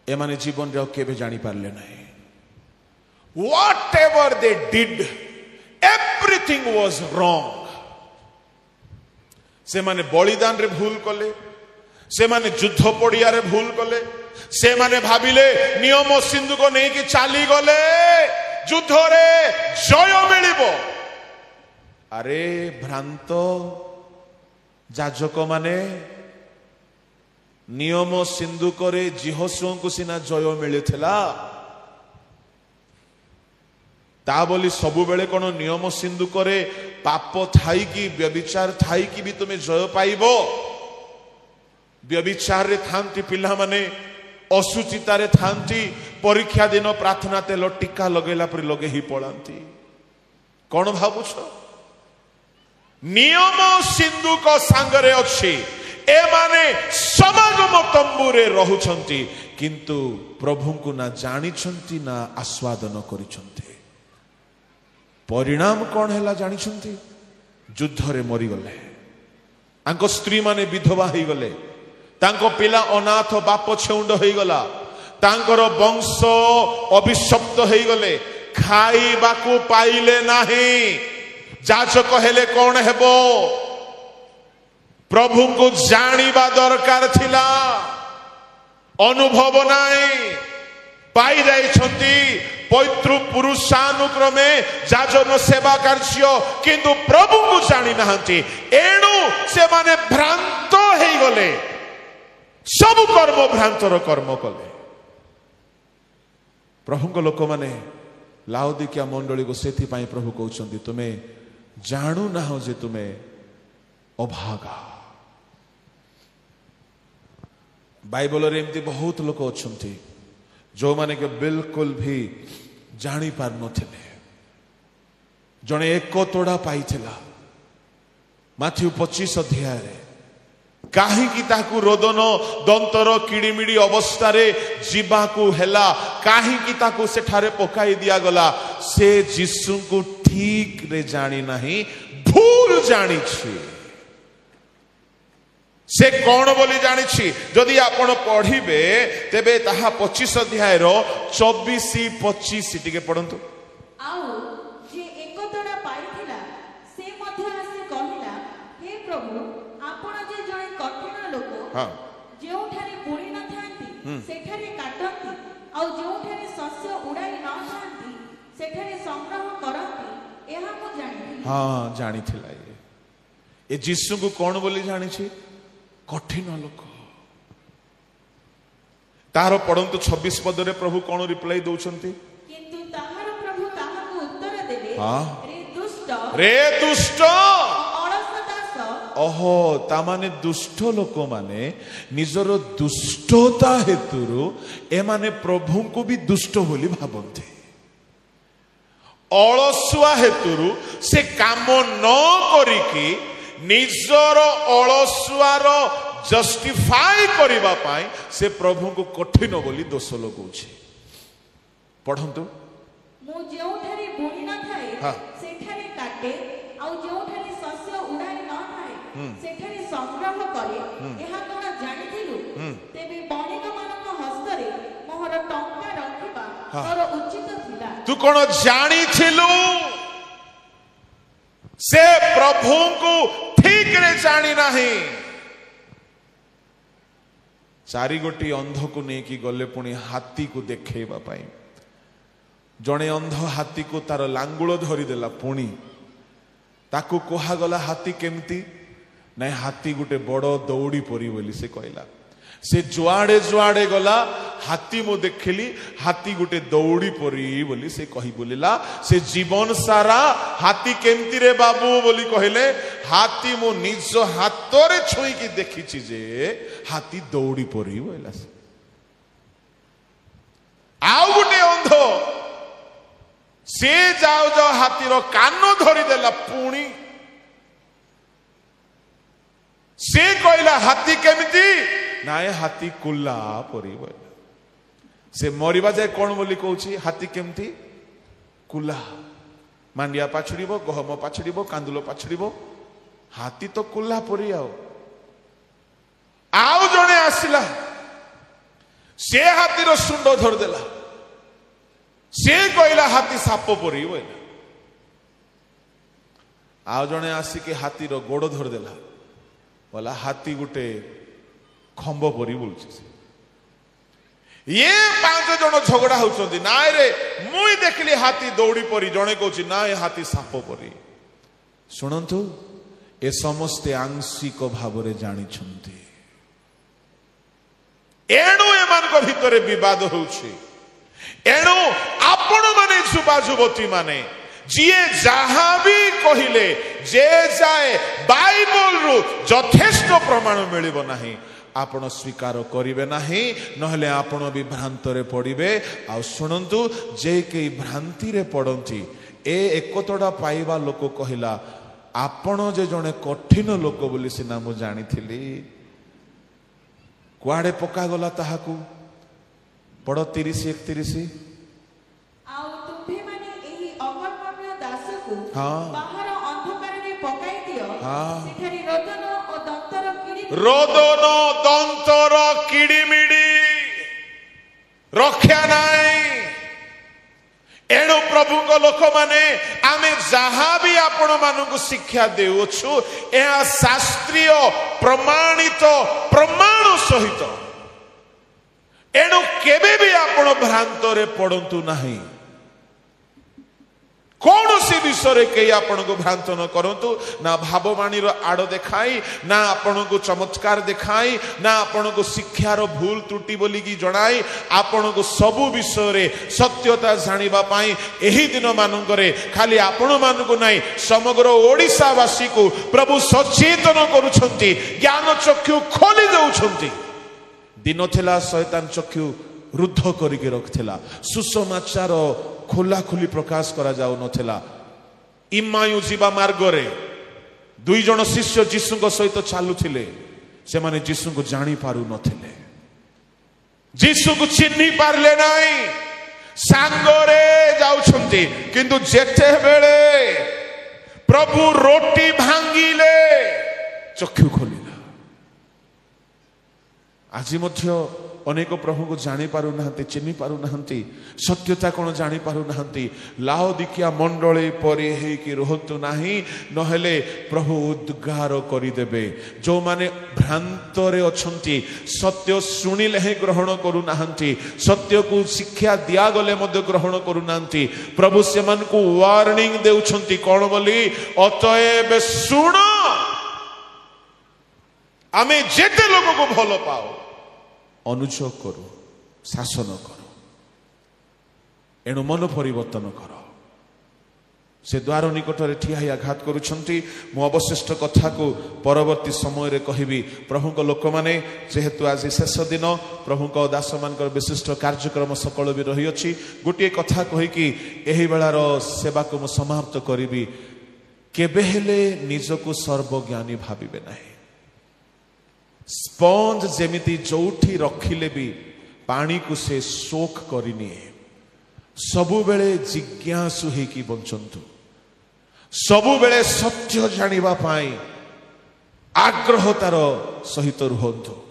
ए माने जीवन रे केबे जानि पारले नाही whatever they did everything was wrong से माने बलिदान रे भूल कले से माने युद्ध पड़िया रे भूल कले से माने भाबिले नियम सिंधु को नहीं कि चाली गले युद्ध रे जय मिलिबो अरे भ्रांत जाजक माने नियम सिंधु करे जिहोशुओं को सिना जय मिलिथिला ता बोली सबु बेले कोन नियम सिंधु करे पाप थाई कि व्यभिचार थाई कि भी तुम्हें जय पाइबो व्यभिचार रे थांती पिला माने असुचिता रे थांती परीक्षा दिन प्रार्थना तेल टीका लगेला पर लगे ही पड़ांती कौन भावुछ नियम सिंधु को सांगरे अच्छी ए माने समागम तंबुरे रहुछंती किंतु प्रभु को ना जानी छंती ना आस्वादन करिछंती परिणाम कौन हैला जानी छंती युद्ध रे मरी गले आंको स्त्री माने विधवा ही गले तांको पिला अनाथ बाप छेउंड होई गला तांकर वंश अभिशप्त होई गले खाइबा को पाइले नाही जाचक हेले कौन हेबो प्रभु को जानिबा दरकार थिला अनुभव नाही पाई जाई छंती पवित्र पुरुषानुक्रमे जाजन सेवा कार्य किंतु प्रभु को जानी नाहंती एणु से माने भ्रांत हेई गले सब कर्म भ्रांतर कर्म कले प्रभु को लोक माने लाउदिकिया मंडली को सेथि पाई प्रभु कहउछंती तुमे जानू ना हो जे तुमे अभागा बाइबल रे एमती बहुत लोक अछंती जो माने के बिल्कुल भी जानी पार नथिले जने एक तोड़ा पाइथिला माथ्यू 25 अध्याय रे काहे की ताकू रोदन दंतर किड़िमिड़ी अवस्था रे जीवा को हेला काहे की ताकू सेठारे पकाई दिया गला से यीशु को ठीक रे जानी नहीं भूल जानी छी से कौन बोली जानी जदि आपण पढ़िबे तेबे ताहा 25 अध्याय 24-25 टिके पढ़ंतु। आउ जे एक तोड़ा पाइथिला से मध्य आसी कहिला, हे प्रभु आपण जे जणे कठिन लोक हां जेउठारे बुणी न थांती सेठारे काटंती आउ जेउठारे शस्य उड़ाई न थांती सेठारे संग्रह करंती, एहा मु जानि। हां जानिथिला ए यीशु को कौन बोली जानी कठिन लोक। तार पढ़ंतु 26 पद रे प्रभु कौन रिप्लाई दउछंती, किंतु ताहार प्रभु ताहाकु उत्तर देबे, रे दुष्ट अलस दास। ओहो ता माने दुष्ट लोक माने निजर दुष्टता हेतुरु ए माने प्रभु को भी दुष्ट बोली भाबंते। अलसुआ हेतुरु से काम न करिकी निजर अलसुआर जस्टिफाई करिबा पाई से प्रभु को कठिन बोली दोष लगौछि। पढ़ंतु, मु जेउठारे बुणी न थाए सेठारे काटे आउ जेउठारे शस्य उड़ाई न थाए सेठारे संग्रह करे, एहा कोन जानिथिलु? तेबे बणिक मानक हस्तरे मोहर टंका रखिबा तोर उचित थिला। तू कोन जानिथिलु? से प्रभु को ठीक रे जानी नहीं। चारि गोटी अंध को नेकी गले पुणी हाथी को देखैबा पाई। जणे अंध हाथी को तार लांगुल धरिदेला, पुणी ताकू कहागला हाथी केमती ना हाथी गोटे बड़ दौड़ी परी बोली से कहला। से जुआड़े जुआड़े गला हाथी मु देखिली हाथी गोटे दौड़ी परी बोली से कही बोलिला। से जीवन सारा हाथी केमती रे बाबू बोली कहले, हाथी मु निज हाथरे छुई की देखिछि जे हाथी दौड़ी परी बोला। आउ गोटे अंध से जाओ जाओ हाथीर कान धरिदेला, पुणी से कहला हाथी केमती ना हाथी कुल्ला परी बोला। से मरिबा जाए कौन बोली कहूची, हाथी केमती कुल्ला, मांडिया पाछड़िबो, गहम पाछड़िबो, कांदुलो पाछड़िबो, हाथी तो कुल्ला परी। आउ जणे आसिला से हाथीर सुंड धरदेला, से कहला हाथी साप परी बोला। आउ जणे आसिके हाथीर गोड़ धरदेला, बोला हाथी गोटे खंब परी बोलछि। ये 5 जन झगड़ा होउछंती, ना रे मुई देखली हाथी दौड़ी परी, जणे कहछि ना ए हाथी साप परी। सुनंतु, ए समस्ते आंशिक भावरे जानिछंती, एणु एमान को भितरे विवाद होउछि। एणु आपण माने युवा युवती माने जिए जहां भी कहिले जे जाए बाइबल रु यथेष्ट प्रमाण मिलिबो नाही, आपण स्वीकार करिवे नाही, नहले आपण भी भ्रांतरे पड़िबे। आ सुनंतु, जे के भ्रांति रे पड़ंती ए एकतडा पाइबा लोक कहिला, आपण जे जणे कठिन लोक बोली सिना मु जानिथिली, कुआडे पका गला ताहाकू। पड़ 30-31। आउ तुम्भे माने एही अकर्मण्य दासकु बाहर अंधकार रे पकाई दियो, सेठारे रोदन दंतर किड़िमिड़ी रक्षा नाई। एणु प्रभु को लोक माने आमे जहां भी आपण मानकु शिक्षा देउछु, एहा शास्त्रीय प्रमाणित प्रमाण सहित। एणु केबे भी आपण भ्रांतरे पड़ंतु नाही। कौन सी विषय कई आपण को भ्रांत न करंतु, ना भाववाणी आड़ देखाई, ना आपण को चमत्कार देखाई, ना आपण को शिक्षार भूल त्रुटि बोली की जणाई, आपण को सबु विषय रे सत्यता जानिबा पाई एही दिन मानकरे खाली आपण मानकु नाही समग्र ओडिसावासी को प्रभु सचेतन करूछंती, ज्ञान चक्षु खोली दउछंती। दिन थिला शैतान चक्षु रुद्ध करिके रखथिला, सुसमाचार खोला खोली प्रकाश करा जाऊ नथिला। इमायु जीवा मार्ग रे 2 जन शिष्य जीसु को सहित चालुथिले, से माने जीसु को जानी पारु नथिले, जीसु को चिन्ही पारले नाही, सांगरे जाउछंती। किंतु जेते बेले प्रभु रोटी भांगिले चक्षु खोलिला। আজি ମଧ୍ୟ ଅନେକ ପ୍ରଭୁଙ୍କୁ ଜାଣିପାରୁନାହାନ୍ତି, ଚିହ୍ନି ପାରୁନାହାନ୍ତି, ସତ୍ୟତା କ'ଣ ଜାଣିପାରୁନାହାନ୍ତି। ଲାଉଦିକିଆ ମଣ୍ଡଳୀ ପରି ହେଇକି ରୁହନ୍ତୁ ନାହିଁ, ନହେଲେ ପ୍ରଭୁ ଉଦ୍ଗାର କରିଦେବେ। ଯେଉଁମାନେ ଭ୍ରାନ୍ତରେ ଅଛନ୍ତି, ସତ୍ୟ ଶୁଣିଲେ ହିଁ ଗ୍ରହଣ କରୁନାହାନ୍ତି, ସତ୍ୟକୁ ଶିକ୍ଷା ଦିଆଗଲେ ମଧ୍ୟ ଗ୍ରହଣ କରୁନାହାନ୍ତି, ପ୍ରଭୁ ସେମାନଙ୍କୁ ୱାର୍ଣ୍ଣିଂ ଦେଉଛନ୍ତି କ'ଣ ବୋଲି? ଅତଏବ ଶୁଣ, ଆମେ ଯେତେ ଲୋକକୁ ଭଲ ପାଉ ଅନୁଯୋଗ କରୁ, ଶାସନ କରୁ, ଏଣୁ ମନ ପରିବର୍ତ୍ତନ କର। ସେ ଦ୍ୱାର ନିକଟରେ ଠିଆ ହୋଇ ଆଘାତ କରୁଛନ୍ତି। ମୁଁ ଅବଶିଷ୍ଟ କଥାକୁ ପରବର୍ତ୍ତୀ ସମୟରେ କହିବି। ପ୍ରଭୁଙ୍କ ଲୋକମାନେ, ଯେହେତୁ ଆଜି ଶେଷ ଦିନ, ପ୍ରଭୁଙ୍କ ଦାସମାନଙ୍କର ବିଶିଷ୍ଟ କାର୍ଯ୍ୟକ୍ରମ ସକଳ ବି ରହିଅଛି, ଗୋଟିଏ କଥା କହିକି ଏହି ବେଳାର ସେବାକୁ ମୁଁ ସମାପ୍ତ କରିବି। କେବେ ହେଲେ ନିଜକୁ ସର୍ବଜ୍ଞାନୀ ଭାବିବେ ନାହିଁ। ସ୍ପଞ୍ଜ ଯେମିତି ଯୋଉଠି ରଖିଲେ ବି ପାଣିକୁ ସେ ସୋକ କରିନିଏ। ସବୁବେଳେ ଜିଜ୍ଞାସୁ ହେଇକି ବଞ୍ଚନ୍ତୁ, ସବୁବେଳେ ସତ୍ୟ ଜାଣିବା ପାଇଁ ଆଗ୍ରହତାର ସହିତ ରୁହନ୍ତୁ।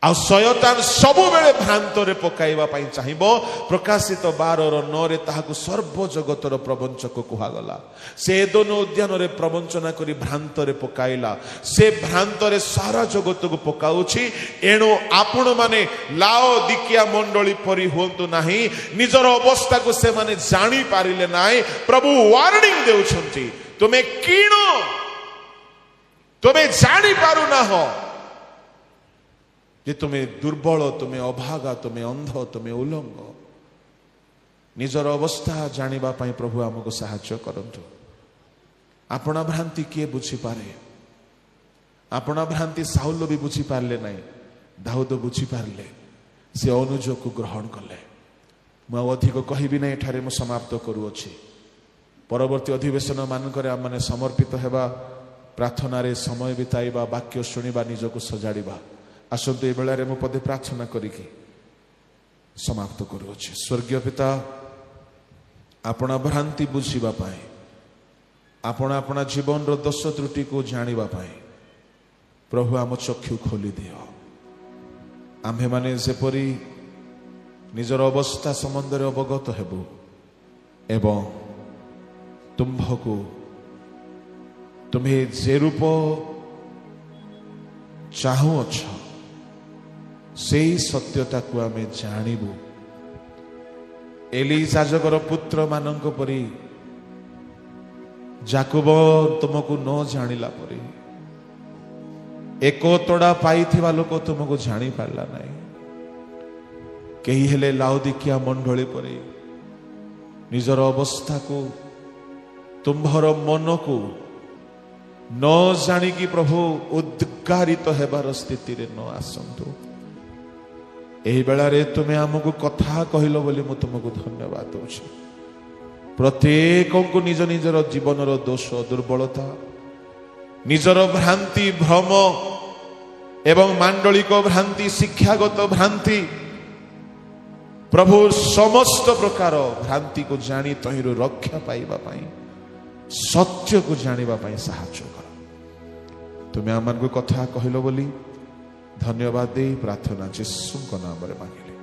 ଆଉ ଶୟତାନ ସବୁବେଳେ ଭ୍ରାନ୍ତରେ ପକାଇବା ପାଇଁ ଚାହିଁବ। ପ୍ରକାଶିତ 12:9 ତାହାକୁ ସର୍ବଜଗତର ପ୍ରବଞ୍ଚକ କୁହାଗଲା। ସେ ଏଦୋନ ଉଦ୍ୟାନରେ ପ୍ରବଞ୍ଚନା କରି ଭ୍ରାନ୍ତରେ ପକାଇଲା। ସେ ଭ୍ରାନ୍ତରେ ସାରା ଜଗତକୁ ପକାଉଛି। ଏଣୁ ଆପଣମାନେ ଲାଓଦିକିଆ ମଣ୍ଡଳୀ ପରି ହୁଅନ୍ତୁ ନାହିଁ। ନିଜର ଅବସ୍ଥାକୁ ସେମାନେ ଜାଣିପାରିଲେ ନାହିଁ। ପ୍ରଭୁ ୱାର୍ଣ୍ଣିଂ ଦେଉଛନ୍ତି, ତୁମେ କିଣ, ତୁମେ ଜାଣିପାରୁନାହ ଯେ ତୁମେ ଦୁର୍ବଳ, ତୁମେ ଅଭାଗା, ତୁମେ ଅନ୍ଧ, ତୁମେ ଉଲଙ୍ଗ। ନିଜର ଅବସ୍ଥା ଜାଣିବା ପାଇଁ ପ୍ରଭୁ ଆମକୁ ସାହାଯ୍ୟ କରନ୍ତୁ। ଆପଣା ଭ୍ରାନ୍ତି କିଏ ବୁଝିପାରେ? ଆପଣା ଭ୍ରାନ୍ତି ସାଉଲ ବି ବୁଝିପାରିଲେ ନାହିଁ, ଦାଉଦ ବୁଝିପାରିଲେ। ସେ ଅନୁଯୋଗକୁ ଗ୍ରହଣ କଲେ। ମୁଁ ଆଉ ଅଧିକ କହିବି ନାହିଁ, ଏଠାରେ ମୁଁ ସମାପ୍ତ କରୁଅଛି। ପରବର୍ତ୍ତୀ ଅଧିବେଶନ ମାନଙ୍କରେ ଆମମାନେ ସମର୍ପିତ ହେବା, ପ୍ରାର୍ଥନାରେ ସମୟ ବିତାଇବା, ବାକ୍ୟ ଶୁଣିବା, ନିଜକୁ ସଜାଡ଼ିବା। ଆସନ୍ତୁ ଏ ବେଳାରେ ମୁଁ ପଦେ ପ୍ରାର୍ଥନା କରିକି ସମାପ୍ତ କରୁଅଛି। ସ୍ୱର୍ଗୀୟ ପିତା, ଆପଣା ଭ୍ରାନ୍ତି ବୁଝିବା ପାଇଁ, ଆପଣା ଆପଣା ଜୀବନର ଦୋଷ ତ୍ରୁଟିକୁ ଜାଣିବା ପାଇଁ ପ୍ରଭୁ ଆମ ଚକ୍ଷୁ ଖୋଲିଦିଅ। ଆମ୍ଭେମାନେ ଯେପରି ନିଜର ଅବସ୍ଥା ସମ୍ବନ୍ଧରେ ଅବଗତ ହେବୁ ଏବଂ ତୁମ୍ଭକୁ ତୁମେ ଯେ ରୂପ ଚାହୁଁଅଛ ସେହି ସତ୍ୟତାକୁ ଆମେ ଜାଣିବୁ। ଏଲି ଯାଜକର ପୁତ୍ର ମାନଙ୍କ ପରି, ଯାକୋବ ତୁମକୁ ନ ଜାଣିଲା ପରି, ଏକ ତୋଡ଼ା ପାଇଥିବା ଲୋକ ତୁମକୁ ଜାଣିପାରିଲା ନାହିଁ। କେହି ହେଲେ ଲାଉଦିକିଆ ମଣ୍ଡଳୀ ପରି ନିଜର ଅବସ୍ଥାକୁ, ତୁମ୍ଭର ମନକୁ ନ ଜାଣିକି ପ୍ରଭୁ ଉଦ୍ଗାରିତ ହେବାର ସ୍ଥିତିରେ ନ ଆସନ୍ତୁ। ଏହି ବେଳାରେ ତୁମେ ଆମକୁ କଥା କହିଲ ବୋଲି ମୁଁ ତୁମକୁ ଧନ୍ୟବାଦ ଦେଉଛି। ପ୍ରତ୍ୟେକଙ୍କୁ ନିଜ ନିଜର ଜୀବନର ଦୋଷ, ଦୁର୍ବଳତା, ନିଜର ଭ୍ରାନ୍ତି, ଭ୍ରମ ଏବଂ ମାଣ୍ଡଳିକ ଭ୍ରାନ୍ତି, ଶିକ୍ଷାଗତ ଭ୍ରାନ୍ତି, ପ୍ରଭୁ ସମସ୍ତ ପ୍ରକାର ଭ୍ରାନ୍ତିକୁ ଜାଣି ତହିଁରୁ ରକ୍ଷା ପାଇବା ପାଇଁ, ସତ୍ୟକୁ ଜାଣିବା ପାଇଁ ସାହାଯ୍ୟ କର। ତୁମେ ଆମମାନଙ୍କୁ କଥା କହିଲ ବୋଲି ଧନ୍ୟବାଦ ଦେଇ ପ୍ରାର୍ଥନା ଯୀଶୁଙ୍କ ନାମରେ ମାଗିଲେ।